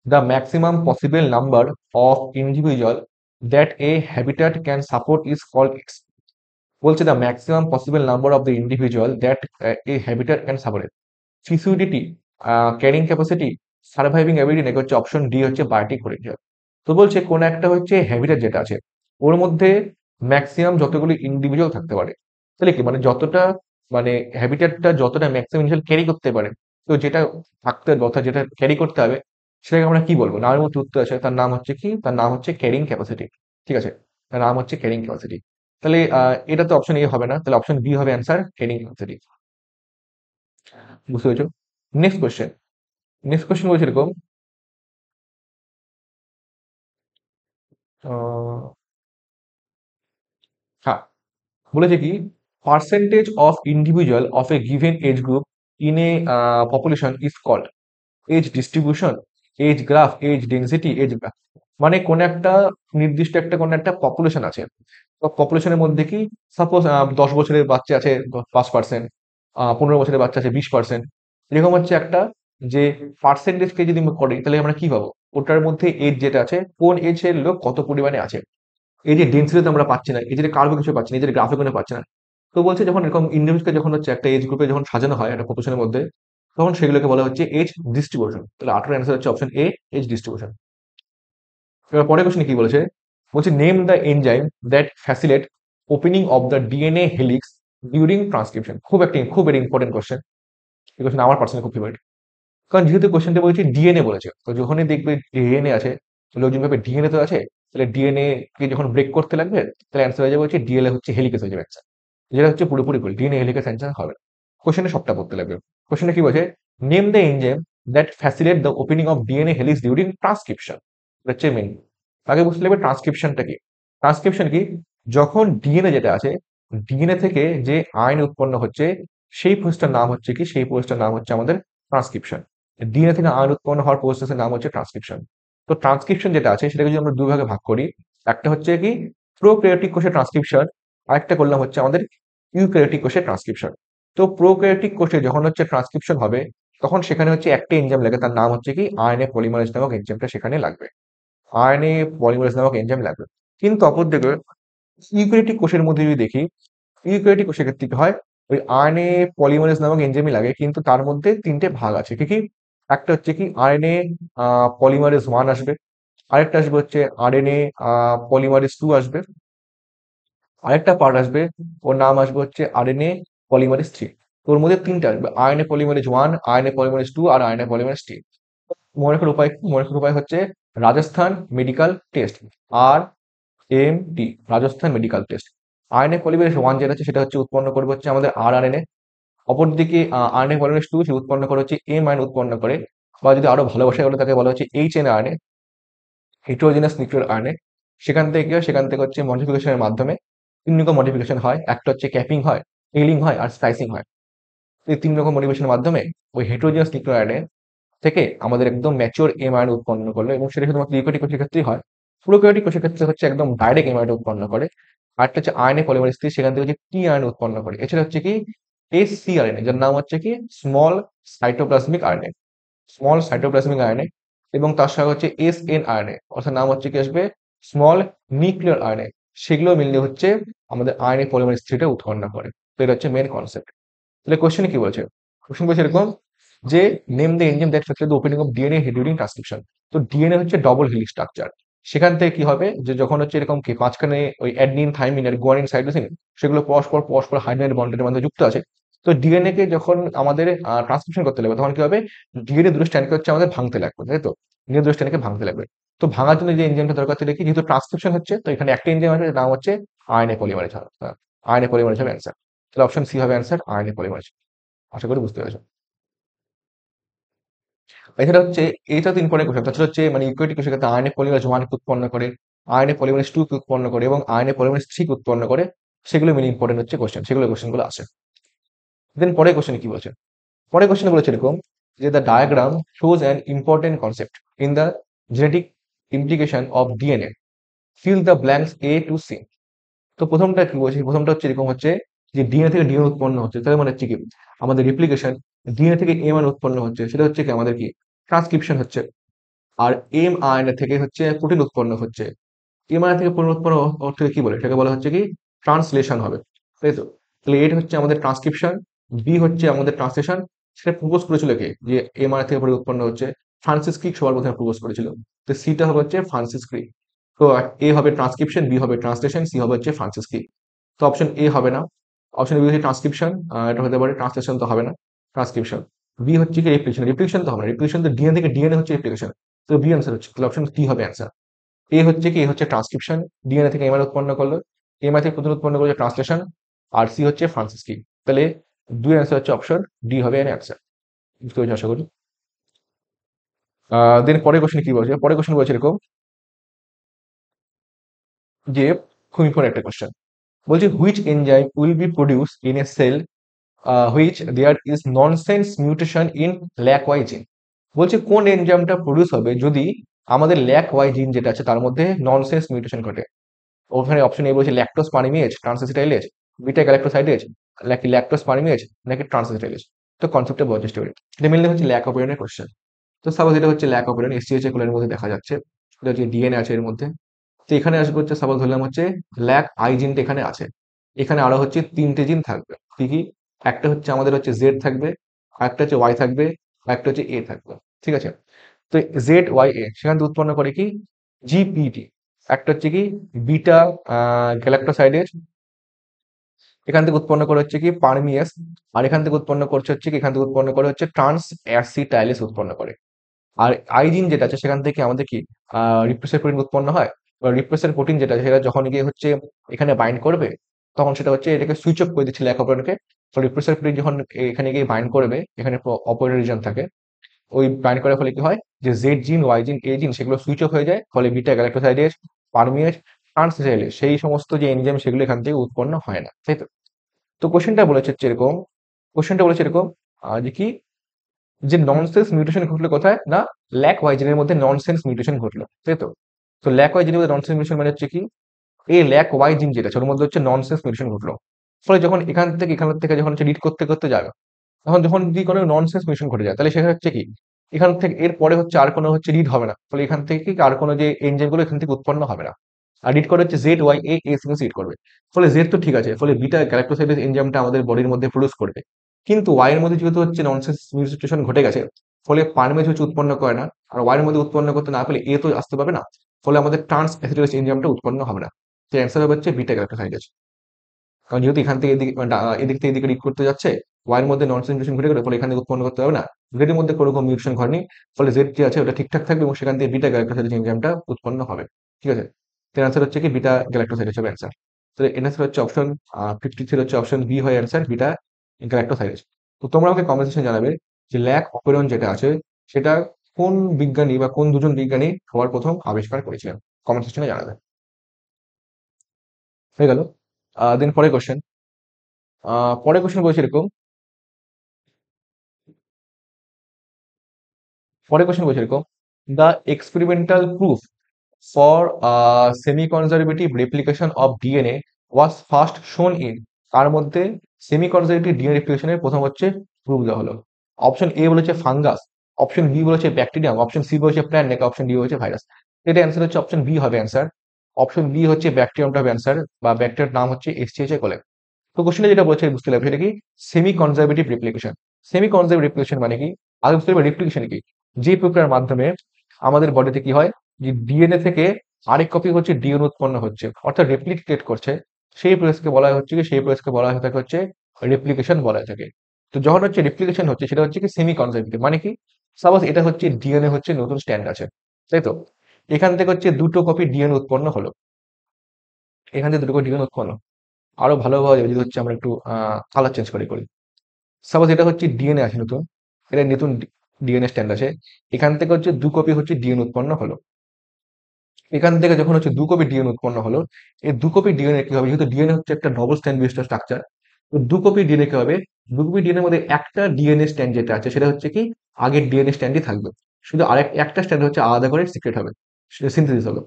the maximum possible number of individual that a habitat can support is called X. বলছে the maximum possible number of the individual that a habitat can support, fecundity, carrying capacity, surviving ability, নাকি হচ্ছে অপশন ডি হচ্ছে বায়োটিক পটেনশিয়াল। তো বলছে কোন একটা হচ্ছে হ্যাবিটেট যেটা আছে ওর মধ্যে ম্যাক্সিমাম যতগুলি ইন্ডিভিজুয়াল থাকতে পারে। তাহলে কি মানে যতটা মানে হ্যাবিটেটটা যতটা ম্যাক্সিমাম ইন্ডিভিজুয়াল ক্যারি করতে পারে, তো যেটা থাকতে কথা যেটা ক্যারি করতে হবে সেটাকে আমরা কি বলবো? নামের মধ্যে উত্তর আছে, তার নাম হচ্ছে কি? তার নাম হচ্ছে ক্যারিং ক্যাপাসিটি। ঠিক আছে, তার নাম হচ্ছে ক্যারিং ক্যাপাসিটি। তাহলে এটা তো অপশন এ হবে না, তাহলে অপশন বি হবে অ্যান্সার, ক্যারিং ক্যাপাসিটি। বুঝতে পেরেছো? Next question. নেক্সট কোয়েশ্চেন বলছে এরকম, আহ, হ্যাঁ, বলেছে কি percentage of individual of a given age group in a population is called age distribution, age graph, age density, age graph. মানে কোন একটা নির্দিষ্ট একটা কোন একটা পপুলেশন আছে, তো পপুলেশনের মধ্যে কি সাপোজ 10 বছরের বাচ্চা আছে 5%, 15 বছরের বাচ্চা আছে 20%, এরকম হচ্ছে একটা যে পার্সেন্টেজকে যদি আমরা করি তাহলে আমরা কি পাবো? ওটার মধ্যে এজ যেটা আছে কোন এজের লোক কত পরিমাণে আছে। এই যে ডেন্সিটি আমরা পাচ্ছি না, এই যে কার্ভ কিছু পাচ্ছি না, এই যে গ্রাফে কোনো পাচ্ছি না। তো বলছে যখন এরকম ইন্ডিভিজুয়াল যখন হচ্ছে একটা এজ গ্রুপে যখন সাজানো হয় একটা পপুলেশনের মধ্যে, তখন সেগুলোকে বলা হচ্ছে এজ ডিস্ট্রিবিউশন। তাহলে 8 অ্যান্সার হচ্ছে অপশন এ, এজ ডিস্ট্রিবিউশন। এবার পরের কোশ্চেন কি বলেছে? বলছে name the enzyme that facilitate opening of the DNA helix during transcription. খুব একটা ইম্পর্টেন্ট কোশ্চেন। এই কোশ্চেন আমার পার্সোনালি খুব ফেভারিট। কারণ যেহেতু কোশ্চেনটা বলেছে ডিএনএ বলেছে, তো যখনই দেখবে ডিএনএ আছে, লোকজন ভাবে ডিএনএ তো আছে, তাহলে ডিএনএ কে যখন ব্রেক করতে লাগবে তাহলে অ্যান্সার হয়ে যাবে হচ্ছে ডিএলএ হচ্ছে হেলিকেস হয়ে যাবে অ্যান্সার, যেটা হচ্ছে পুরোপুরি ভুল। ডিএনএ হেলিকেস অ্যান্সার হবে না। কোশ্চেনে সবটা পড়তে লাগবে। কোশ্চেনে কি বলছে? Name the enzyme that facilitate the opening of DNA helix during transcription. এটা হচ্ছে মেন। আগে বুঝতে লাগবে ট্রান্সক্রিপশনটা কি। ট্রান্সক্রিপশন কি? যখন ডিএনএ যেটা আছে, ডিএনএ থেকে যে আয়ন উৎপন্ন হচ্ছে সেই প্রসেসটার নাম হচ্ছে কি? সেই প্রসেসটার নাম হচ্ছে আমাদের ট্রান্সক্রিপশন। ডিএনএ থেকে আয়ন উৎপন্ন হওয়ার প্রসেসের নাম হচ্ছে ট্রান্সক্রিপশন। তো ট্রান্সক্রিপশন যেটা আছে সেটাকে যদি আমরা দুই ভাগে ভাগ করি, একটা হচ্ছে কি প্রোক্যারিওটিক কোষের ট্রান্সক্রিপশন, আরেকটা করলাম হচ্ছে আমাদের ইউক্যারিওটিক কোষের ট্রান্সক্রিপশন। তো প্রোক্যারিওটিক কোষে যখন হচ্ছে ট্রান্সক্রিপশন হবে তখন সেখানে হচ্ছে একটা এনজাইম লাগে, তার নাম হচ্ছে কি আরএনএ পলিমারেজ নামক এনজাইমটা সেখানে লাগবে। আরএনএ পলিমারেজ নামক এনজাইম লাগবে। কিন্তু অপরদিকে ইউক্যারিওটিক কোষের মধ্যে যদি দেখি, ইউক্যারিওটিক কোষের ক্ষেত্রে কি হয়? ওই আরএনএ পলিমারেজ নামক এনজাইমই লাগে, কিন্তু তার মধ্যে তিনটে ভাগ আছে। কি কি? একটা হচ্ছে কি আরএনএ পলিমারেজ 1 আসবে, আরেকটা আসবে হচ্ছে আরএনএ পলিমারেজ 2 আসবে, আরেকটা পার্ট আসবে ওর নাম আসবে হচ্ছে আরএনএ পলিমারেজ 3। তো ওর মধ্যে তিনটা আসবে, আরএনএ পলিমারেজ 1, আরএনএ পলিমারেজ 2 আর আরএনএ পলিমারেজ 3। মনে রাখার উপায় কি? মনে রাখার উপায় হচ্ছে Rajasthan medical test, R MT, Rajasthan medical test. RNA polymerase 1 যেটা আছে সেটা হচ্ছে উৎপন্ন করবে হচ্ছে আমাদের আরআরএনএ। অপরদিকে আরএনএ পলিমারেজ 2 সে উৎপন্ন করে হচ্ছে এম আয়ন উৎপন্ন করে, বা যদি আরো ভালোবাসায় বলে তাকে বলা হচ্ছে এইচএনআরএনএ, হেটেরোজেনাস নিউক্লিয়ার আরএনএ। সেখান থেকে কি হয়? সেখান থেকে হচ্ছে মডিফিকেশনের মাধ্যমে তিন রকম মডিফিকেশন হয়, একটা হচ্ছে ক্যাপিং হয়, টেইলিং হয় আর স্প্লাইসিং হয়। এই তিন রকম মডিফিকেশনের মাধ্যমে ওই হেটেরোজেনাস নিউক্লিয়ার আরএনএ থেকে আমাদের একদম ম্যাচিওর এম আয়ন উৎপন্ন করলো, এবং সেটা শুধুমাত্র ইউক্যারিওটিক কোষের ক্ষেত্রেই হয়। প্রোক্যারিওটিক কোষের ক্ষেত্রে হচ্ছে একদম ডাইরেক্ট এম আয়ন উৎপন্ন করে। আরেকটা হচ্ছে আরএনএ পলিমারেজ 3, সেখান থেকে হচ্ছে টি আয়ন উৎপন্ন করে। এছাড়া হচ্ছে কি এসসিআরএনএ, যার নাম হচ্ছে কি small cytoplasmic RNA, small cytoplasmic RNA. এবং তার সঙ্গে হচ্ছে এসএনআরএনএ, অর্থাৎ নাম হচ্ছে কি আসবে স্মল নিউক্লিয়ার আরএনএ। সেগুলো মিললে হচ্ছে আমাদের আরএনএ পলিমারেজ 3 টা উৎপন্ন করে। তো এটা হচ্ছে মেন কনসেপ্ট। তাহলে কোশ্চেনে কি বলছে? কোশ্চেন বলছে এরকম যে name the enzyme that factor the opening of DNA during transcription. তো ডিএনএ হচ্ছে ডবল হেলিক্স স্ট্রাকচার। সেখান থেকে কি হবে যে যখন হচ্ছে এরকম কি মাঝখানে ওই অ্যাডনিন থাইমিন আর গুয়ানিন সাইটোসিন সেগুলো পরস্পর পরস্পর হাইড্রোজেন বন্ডের মধ্যে যুক্ত আছে, তো ডিএনএ কে যখন আমাদের ট্রান্সক্রিপশন করতে লাগবে তখন কি হবে, ডিএনএ দুটো স্ট্র্যান্ডকে হচ্ছে আমাদের ভাঙতে লাগবে, তাই তো? ডিএনএ দুটো স্ট্র্যান্ডকে ভাঙতে লাগবে। তো ভাঙার জন্য যে এনজাইমটা দরকার ছিল কি, যেহেতু ট্রান্সক্রিপশন হচ্ছে তো এখানে একটা এনজাইম আছে, যার নাম হচ্ছে আরএনএ পলিমারেজ। আরএনএ পলিমারেজ হবে অ্যান্সার। তাহলে অপশন সি হবে অ্যান্সার, আরএনএ পলিমারেজ। আশা করি বুঝতে পেরেছো। এছাড়া হচ্ছে, এটা তো ইম্পর্টেন্ট কোশ্চেন। তাছাড়া হচ্ছে মানে ইকুয়েটিক কোষের ক্ষেত্রে আরএনএ পলিমারেজ 1 কে উৎপন্ন করে, আরএনএ পলিমারেজ 2 কে উৎপন্ন করে এবং আরএনএ পলিমারেজ 3 কে উৎপন্ন করে। সেগুলো মেন ইম্পর্টেন্ট হচ্ছে কোশ্চেন, সেগুলো কোশ্চেনগুলো আসে। দেন পরের কোশ্চেনে কি বলছে, পরের কোশ্চেনে বলেছে এরকম যে the diagram shows an important concept in the genetic implication of DNA, fill the blanks A to C. তো প্রথমটা কি বলছে, প্রথমটা হচ্ছে এরকম হচ্ছে যে ডিএনএ থেকে ডিএনএ উৎপন্ন হচ্ছে, তাহলে মানে হচ্ছে কি আমাদের রিপ্লিকেশন। ডিএনএ থেকে এম আর উৎপন্ন হচ্ছে, সেটা হচ্ছে কি আমাদের কি ট্রান্সক্রিপশন হচ্ছে। আর এম আরএনএ থেকে হচ্ছে প্রোটিন উৎপন্ন হচ্ছে। এমআরএনএ থেকে প্রোটিন উৎপন্ন অর্থ কি বলে, এটাকে বলা হচ্ছে কি ট্রান্সলেশন হবে, তাই তো? তাহলে এটা হচ্ছে আমাদের ট্রান্সক্রিপশন, বি হচ্ছে আমাদের ট্রান্সলেশন। সেটা প্রপোজ করেছিল কে, যে এমআরএনএ থেকে প্রোটিন উৎপন্ন হচ্ছে, ফ্রান্সিস ক্রিক সবার প্রথমে প্রপোজ করেছিল। তো সিটা হবে হচ্ছে ফ্রান্সিস ক্রিক। তো এ হবে ট্রান্সক্রিপশন, বি হবে ট্রান্সলেশন, সি হবে হচ্ছে ফ্রান্সিস ক্রিক। তো অপশন এ হবে না। অপশন বি হচ্ছে ট্রান্সক্রিপশন, এটা হতে পারে, ট্রান্সলেশন তো হবে না, ট্রান্সক্রিপশন। বি হচ্ছে কি রেপ্লিকেশন, রেপ্লিকেশন তো হবে না, রেপ্লিকেশন তো ডিএনএ থেকে ডিএনএ হচ্ছে রেপ্লিকেশন। তো বি আনসার হচ্ছে, তাহলে অপশন কি হবে অ্যান্সার। এ হচ্ছে কি, এ হচ্ছে ট্রান্সক্রিপশন, ডিএনএ থেকে এমআর উৎপন্ন করলো, এমআর থেকে প্রোটিন উৎপন্ন করলো ট্রান্সলেশন, আর সি হচ্ছে ফ্রান্সিস ক্রিক। তাহলে দুই অ্যান্সার হচ্ছে অপশন ডি হবে এর অ্যান্সার। বুঝতে পেরেছি আশা করি। দেন পরের কোশ্চেন কি বলছে, পরের কোশ্চেন বলছে এরকম যে খুব ইম্পর্টেন্ট একটা কোশ্চেন। বলছে which enzyme will be produce in a cell which there is nonsense mutation in lac Y gene. বলছে কোন এনজাইমটা প্রডিউস হবে যদি আমাদের ল্যাক ওয়াই জিন যেটা আছে তার মধ্যে ননসেন্স মিউটেশন ঘটে। ওখানে অপশন এ বলছে ল্যাকটোজ পারমিয়েজ, ট্রান্সএসিটাইলেজ, বিটা গ্যালাক্টোসাইডেজ, নাকি ল্যাকটোজ পারমিয়েজ, নাকি ট্রান্সএসিটাইলেজ। তো কনসেপ্টটা বোঝার চেষ্টা করি। এটা মেনলি হচ্ছে ল্যাক অপারেটরের কোশ্চেন। তো সাপোজ এটা হচ্ছে ল্যাক অপারেটর, এসটিএইচ কোলের মধ্যে দেখা যাচ্ছে, এটা হচ্ছে ডিএনএ আছে এর মধ্যে। তো এখানে আসবে হচ্ছে, সাপোজ ধরলাম হচ্ছে ল্যাক আই জিনটা এখানে আছে, এখানে আরো হচ্ছে তিনটে জিন থাকবে। কি কি? একটা হচ্ছে আমাদের হচ্ছে জেড থাকবে, একটা হচ্ছে ওয়াই থাকবে, আর একটা হচ্ছে এ থাকবে। ঠিক আছে? তো জেড ওয়াই এ সেখান থেকে উৎপন্ন করে কি জিপিটি। একটা হচ্ছে কি বিটা গ্যালাক্টোসাইডেজ, এখান থেকে উৎপন্ন করে হচ্ছে কি পারমিয়াস, আর এখান থেকে উৎপন্ন করছে হচ্ছে কি, এখান থেকে উৎপন্ন করে হচ্ছে ট্রান্স অ্যাসিটাইলেস উৎপন্ন করে। আর আইজিন যেটা আছে সেখান থেকে আমাদের কি রিপ্রেসার প্রোটিন উৎপন্ন হয়। বা রিপ্রেসার প্রোটিন যেটা আছে সেটা যখন গিয়ে হচ্ছে এখানে বাইন্ড করবে, তখন সেটা হচ্ছে এটাকে সুইচ অফ করে দিচ্ছে ল্যাক অপারেটরকে। তো রিপ্রেসার প্রোটিন যখন এখানে গিয়ে বাইন্ড করবে, এখানে অপারেটর রিজন থাকে, ওই বাইন্ড করার ফলে কি হয় যে জেড জিন ওয়াই জিন এ জিন সেগুলো সুইচ অফ হয়ে যায়, ফলে বিটা গ্যালাক্টোসাইডেজ, পারমিয়েজ, ট্রান্সসাইলেজ সেই সমস্ত যে এনজাইম সেগুলো এখান থেকে উৎপন্ন হয় না, তাই তো? তো কোশ্চেনটা বলেছে হচ্ছে এরকম, কোশ্চেনটা বলেছে এরকম যে কি, যে ননসেন্স মিউটেশন ঘটলো কোথায় না, ল্যাক ওয়াই জিনের মধ্যে ননসেন্স মিউটেশন ঘটলো, তাই তো? তো ল্যাক ওয়াই জিনের মধ্যে ননসেন্স মিউটেশন মানে হচ্ছে কি, এই ল্যাক ওয়াই জিন যেটা আছে ওর মধ্যে হচ্ছে ননসেন্স মিউটেশন ঘটলো। ফলে যখন এখান থেকে যখন হচ্ছে রিড করতে করতে যাবে, তখন যখন যদি কোনো ননসেন্স মিউটেশন ঘটে যায়, তাহলে সেটা হচ্ছে কি, এখান থেকে এর পরে হচ্ছে আর কোনো হচ্ছে রিড হবে না, ফলে এখান থেকে কি আর কোনো যে এনজাইম গুলো এখান থেকে উৎপন্ন হবে না। আর রিড করে হচ্ছে Z Y A sequence read করবে। ফলে জেড তো ঠিক আছে, ফলে বিটা গ্যালাক্টোসাইডেজ এনজাইমটা আমাদের বডির মধ্যে প্রডিউস করবে। কিন্তু ওয়াই এর মধ্যে যেহেতু হচ্ছে ননসেন্স মিউটেশন ঘটে গেছে, ফলে পারমেজ হচ্ছে উৎপন্ন করে না। আর ওয়াই এর মধ্যে উৎপন্ন করতে না পারলে এ তো আসতে পারবে না, ফলে আমাদের ট্রান্স অ্যাসিডেজ এনজাইমটা উৎপন্ন হবে না। তো অ্যান্সার হবে হচ্ছে বিটা গ্যালাক্টোসাইডেজ। কারণ যেহেতু এখান থেকে এদিকে মানে এদিক থেকে এদিকে রিড করতে যাচ্ছে, ওয়াই এর মধ্যে নন মিউটেশন ঘটে গেলে ফলে এখান থেকে উৎপন্ন করতে হবে না। জেড এর মধ্যে কোনো রকম মিউটেশন ঘটেনি, ফলে জেড যে আছে ওটা ঠিকঠাক থাকবে এবং সেখান থেকে বিটা গ্যালাক্টোসাইডেজ এনজাইমটা উৎপন্ন হবে। ঠিক আছে? তো অ্যান্সার হচ্ছে কি বিটা গ্যালাক্টোসাইডেজ হবে অ্যান্সার। তো এর অ্যান্সার হচ্ছে অপশন 53 হচ্ছে অপশন বি হয় অ্যান্সার, বিটা গ্যালাক্টোসাইডেজ। তো তোমরা আমাকে কমেন্ট সেকশনে জানাবে যে ল্যাক অপেরন যেটা আছে সেটা কোন বিজ্ঞানী বা কোন দুজন বিজ্ঞানী সবার প্রথম আবিষ্কার করেছিলেন, কমেন্ট সেকশনে জানাবে। হয়ে গেল। দেন পরের কোশ্চেন, পরের কোশ্চেন বলছে এরকম, পরের কোশ্চেন বলছে এরকম, the experimental proof for semi conservative replication of DNA was first শোন ইন, তার মধ্যে সেমি কনজারভেটিভ ডিএনএ রেপ্লিকেশনের প্রথম হচ্ছে প্রুফ দেওয়া হলো। অপশন এ বলেছে ফাঙ্গাস, অপশন বি বলেছে ব্যাকটেরিয়াম, অপশন সি বলেছে প্ল্যান্ট, নাকি অপশন ডি বলেছে ভাইরাস। এটা অ্যান্সার হচ্ছে অপশন বি হবে অ্যান্সার। অপশন বি হচ্ছে ব্যাকটেরিয়ামটা হবে অ্যান্সার, বা ব্যাকটেরিয়ার নাম হচ্ছে এসটিএইচ কোলে। তো কোশ্চেনটা যেটা বলছে বুঝতে লাগবে সেটা কি, semi conservative replication. Semi conservative replication মানে কি, আগে বুঝতে পারবে রেপ্লিকেশন কি, যে প্রক্রিয়ার মাধ্যমে আমাদের বডিতে কি হয়, যে ডিএনএ থেকে আরেক কপি হচ্ছে ডিএনএ উৎপন্ন হচ্ছে, অর্থাৎ রেপ্লিকেট করছে, সেই প্রসেসকে বলা হচ্ছে কি, সেই প্রসেসকে বলা হয়ে থাকে হচ্ছে রেপ্লিকেশন বলা হয়ে থাকে। তো যখন হচ্ছে রেপ্লিকেশন হচ্ছে সেটা হচ্ছে কি সেমি কনজারভেটিভ, মানে কি সাপোজ এটা হচ্ছে ডিএনএ হচ্ছে নতুন স্ট্যান্ড আছে, তাই তো? এখান থেকে হচ্ছে দুটো কপি ডিএনএ উৎপন্ন হলো, এখান থেকে দুটো কপি ডিএনএ উৎপন্ন। আরো ভালো ভাবে যদি হচ্ছে আমরা একটু কালার চেঞ্জ করে করি, সাপোজ এটা হচ্ছে ডিএনএ আছে নতুন, এটা নতুন ডিএনএ স্ট্যান্ড আছে, এখান থেকে হচ্ছে দু কপি হচ্ছে ডিএনএ উৎপন্ন হলো। এখান থেকে যখন হচ্ছে দু কপি ডিএনএ উৎপন্ন হলো, এই দু কপি ডিএনএ কি হবে, যেহেতু ডিএনএ হচ্ছে একটা ডবল স্ট্যান্ড বিশিষ্ট স্ট্রাকচার, তো দু কপি ডিএনএ কি হবে, দু কপি ডিএনএর মধ্যে একটা ডিএনএ স্ট্যান্ড যেটা আছে সেটা হচ্ছে কি আগের ডিএনএ স্ট্যান্ডই থাকবে, শুধু একটা স্ট্যান্ড হচ্ছে আলাদা করে সিক্রেট হবে, সেটা সিনথেসিস হবে।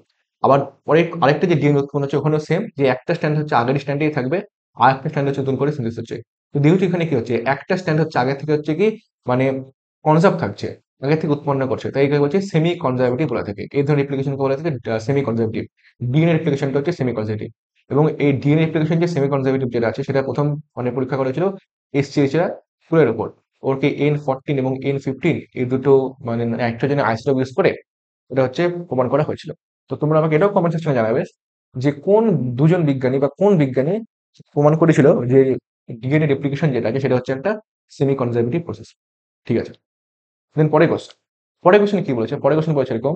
আবার পরে আরেকটা যে ডিএনএ উৎপন্ন হচ্ছে ওখানেও সেম, যে একটা স্ট্যান্ড হচ্ছে আগের স্ট্যান্ডেই থাকবে, আর একটা স্ট্যান্ড হচ্ছে নতুন করে সিনথেসিস হচ্ছে। তো যেহেতু এখানে কি হচ্ছে একটা স্ট্যান্ড হচ্ছে আগে থেকে হচ্ছে কি মানে কনজার্ভ থাকছে, আগে থেকে উৎপন্ন করছে, তাই একে বলছে সেমি কনজারভেটিভ বলা থাকে। এই ধরনের রেপ্লিকেশনকে বলা থাকে সেমি কনজারভেটিভ। ডিএনএ রেপ্লিকেশনটা হচ্ছে সেমি কনজারভেটিভ। এবং এই ডিএনএ রেপ্লিকেশন যে সেমি কনজারভেটিভ যেটা আছে সেটা প্রথম মানে পরীক্ষা করেছিল এসচিএইচরা ফুলের উপর। ওরকে N14 এবং N15 এই দুটো মানে নাইট্রোজেনের আইসোটোপ ইউজ করে এটা হচ্ছে প্রমাণ করা হয়েছিল। তো তোমরা আমাকে এটাও কমেন্ট সেকশনে জানাবে যে কোন দুজন বিজ্ঞানী বা কোন বিজ্ঞানী প্রমাণ করেছিল যে ডিএনএ রেপ্লিকেশন যেটা আছে সেটা হচ্ছে একটা সেমি কনজারভেটিভ প্রসেস। ঠিক আছে, দেন পরে কোশ্চেন, পরের কোশ্চেন কি বলেছে, পরের কোশ্চেন বলেছে এরকম।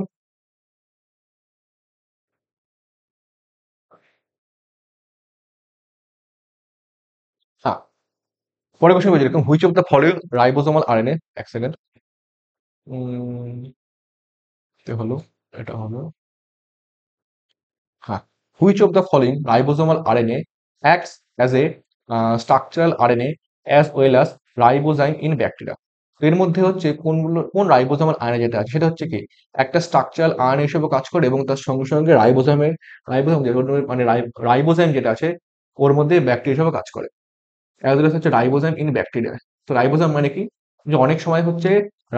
হ্যাঁ, পরের কোশ্চেন বলেছে এরকম, which of the following ribosomal RNA, এক সেকেন্ড, হলো, এটা হলো, হ্যাঁ, which of the following ribosomal RNA acts as a structural RNA as well as ribozyme in bacteria. এর মধ্যে হচ্ছে কোনগুলো, কোন রাইবোজোমাল আরএনএ যেটা আছে সেটা হচ্ছে কি একটা স্ট্রাকচারাল আরএনএ হিসেবে কাজ করে এবং তার সঙ্গে সঙ্গে রাইবোজোম মানে রাইবোজাইম যেটা আছে ওর মধ্যে ব্যাকটেরিয়া হিসেবে কাজ করে, অ্যাজ ওয়েল হচ্ছে রাইবোজাইম ইন ব্যাকটেরিয়া। তো রাইবোজাম মানে কি, যে অনেক সময় হচ্ছে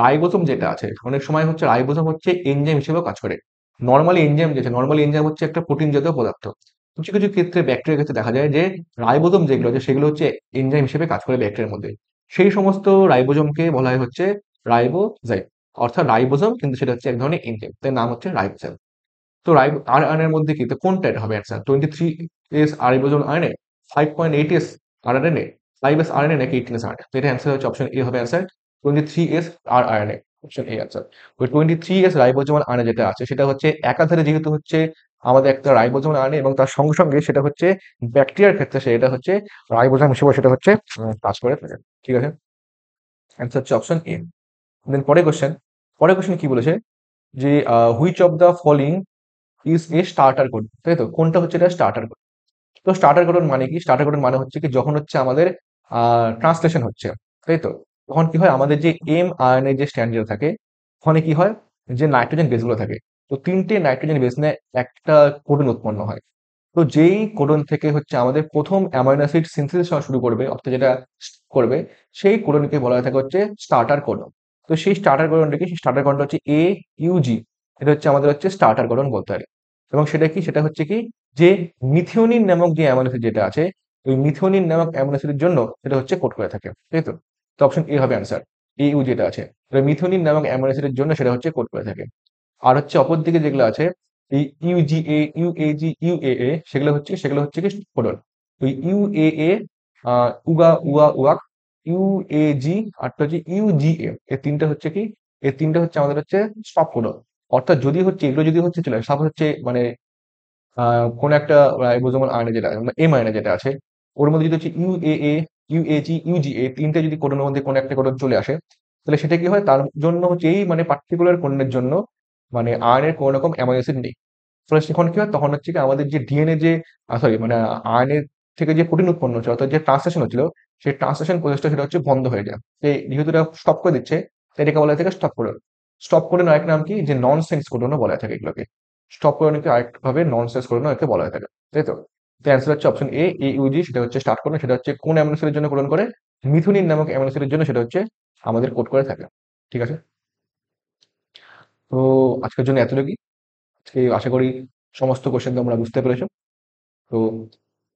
রাইবোজোম যেটা আছে অনেক সময় হচ্ছে রাইবোজোম হচ্ছে এনজাইম হিসেবেও কাজ করে। নর্মালি এনজাইম যেটা, নর্মালি এনজাইম হচ্ছে একটা প্রোটিন জাতীয় পদার্থ। কিছু কিছু ক্ষেত্রে ব্যাকটেরিয়ার ক্ষেত্রে দেখা যায় যে রাইবোজোম যেগুলো আছে সেগুলো হচ্ছে এনজাইম হিসেবে কাজ করে ব্যাকটেরিয়ার মধ্যে। সেই সমস্ত রাইবোজোমকে বলা হয় হচ্ছে রাইবোজাইম, অর্থাৎ রাইবোজোম কিন্তু সেটা হচ্ছে এক ধরনের এনজাইম, তার নাম হচ্ছে রাইবোজাইম। তো আর আন এর মধ্যে কি, তো কোনটা এটা হবে answer, 23 S ribosome RNA, 5.8 S RNA, 5 S RNA নাকি 18 এস আরএনএ? তো এটা অ্যান্সার হচ্ছে অপশন এ হবে answer, 23 S r RNA, option A answer. ওই 23 এস রাইবোজোমাল আরএনএ যেটা আছে সেটা হচ্ছে একাধারে যেহেতু হচ্ছে আমাদের একটা রাইবোজোমাল আরএনএ এবং তার সঙ্গে সঙ্গে সেটা হচ্ছে ব্যাকটেরিয়ার ক্ষেত্রে সেটা হচ্ছে রাইবোজোম হিসেবে সেটা হচ্ছে কাজ করে থাকে। ঠিক আছে, অ্যান্সার হচ্ছে অপশন এ। দেন পরের কোশ্চেন, পরের কোশ্চেন কি বলেছে যে which of the following is a starter code, তাই তো? কোনটা হচ্ছে এটা স্টার্টার কোড? তো স্টার্টার কোডন মানে কি, স্টার্টার কোডন মানে হচ্ছে কি যখন হচ্ছে আমাদের ট্রান্সলেশন হচ্ছে, তাই তো? তখন কি হয় আমাদের যে এম আয়নের যে স্ট্যান্ড যেটা থাকে ওখানে কি হয়, যে নাইট্রোজেন বেসগুলো থাকে, তো তিনটে নাইট্রোজেন বেস নিয়ে একটা কোডন উৎপন্ন হয়। তো যেই কোডন থেকে হচ্ছে আমাদের প্রথম অ্যামাইনো অ্যাসিড সিনথেসিস হওয়া শুরু করবে, অর্থাৎ যেটা করবে সেই কোডনকে বলা হয়ে থাকে হচ্ছে স্টার্টার কোডন। তো সেই স্টার্টার কোডনটা কি, সেই স্টার্টার কোডনটা হচ্ছে AUG, এটা হচ্ছে আমাদের হচ্ছে স্টার্টার কোডন বলতে পারি। এবং সেটা কি, সেটা হচ্ছে কি যে মিথিওনিন নামক যে অ্যামাইনো অ্যাসিড যেটা আছে ওই মিথিওনিন নামক অ্যামাইনো অ্যাসিডের জন্য সেটা হচ্ছে কোড করে থাকে, তাই তো? তো অপশন এ হবে অ্যান্সার, AU যেটা আছে মিথিওনিন নামক অ্যামাইনো অ্যাসিডের জন্য সেটা হচ্ছে কোড করে থাকে। আর হচ্ছে অপর দিকে যেগুলো আছে এই ইউজিএ, ইউএজি, ইউএএ, সেগুলো হচ্ছে কি কোডন। ওই ইউএএ, উগা, উয়া, উয়াক, ইউএজি, আরটা হচ্ছে ইউজিএ, এই তিনটা হচ্ছে কি, এই তিনটা হচ্ছে আমাদের হচ্ছে স্টপ কোডন। অর্থাৎ যদি হচ্ছে এগুলো যদি হচ্ছে চলে সাপোজ হচ্ছে মানে কোন একটা রাইবোজোমাল আরএনএ যেটা এম আরএনএ যেটা আছে ওর মধ্যে যদি হচ্ছে ইউএএ, ইউএজি, ইউজিএ তিনটে যদি কোডনের মধ্যে কোনো একটা কোডন চলে আসে, তাহলে সেটা কি হয়, তার জন্য হচ্ছে এই মানে পার্টিকুলার কোডনের জন্য মানে আয়নের কোনো রকম অ্যামাইনো অ্যাসিড নেই। ফলে তখন কি হয়, তখন হচ্ছে কি আমাদের যে ডিএনএ যে সরি মানে আয়নের থেকে যে প্রোটিন উৎপন্ন হচ্ছে অর্থাৎ যে ট্রান্সলেশন হচ্ছিল সেই ট্রান্সলেশন প্রসেসটা সেটা হচ্ছে বন্ধ হয়ে যায়। তো যেহেতু এটা স্টপ করে দিচ্ছে তাই এটাকে বলা হয়ে থাকে স্টপ কোডন। স্টপ কোডন আরেক নাম কি, যে নন সেন্স কোডনও বলা হয়ে থাকে এগুলোকে। স্টপ কোডনকে আরেক ভাবে নন সেন্স কোডনও একে বলা হয়ে থাকে, তাই তো? তো অ্যান্সার হচ্ছে অপশন এ, AUG, সেটা হচ্ছে স্টার্ট কোডন, সেটা হচ্ছে কোন অ্যামিনো অ্যাসিডের জন্য কোডন করে, মিথুনিন নামক অ্যামিনো অ্যাসিডের জন্য সেটা হচ্ছে আমাদের কোড করে থাকে। ঠিক আছে, তো আজকের জন্য এতটুকুই। আজকে আশা করি সমস্ত কোশ্চেন তোমরা বুঝতে পেরেছো। তো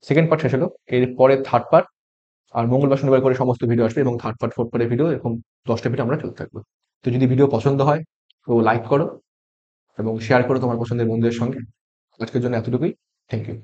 সেকেন্ড পার্ট শেষ হলো, এর পরে থার্ড পার্ট, আর মঙ্গলবার শনিবার করে সমস্ত ভিডিও আসবে এবং থার্ড পার্ট ফোর্থ পার্টের ভিডিও এরকম 10টা ভিডিও আমরা চলতে থাকবো। তো যদি ভিডিও পছন্দ হয় তো লাইক করো এবং শেয়ার করো তোমার পছন্দের বন্ধুদের সঙ্গে। আজকের জন্য এতটুকুই, থ্যাংক ইউ।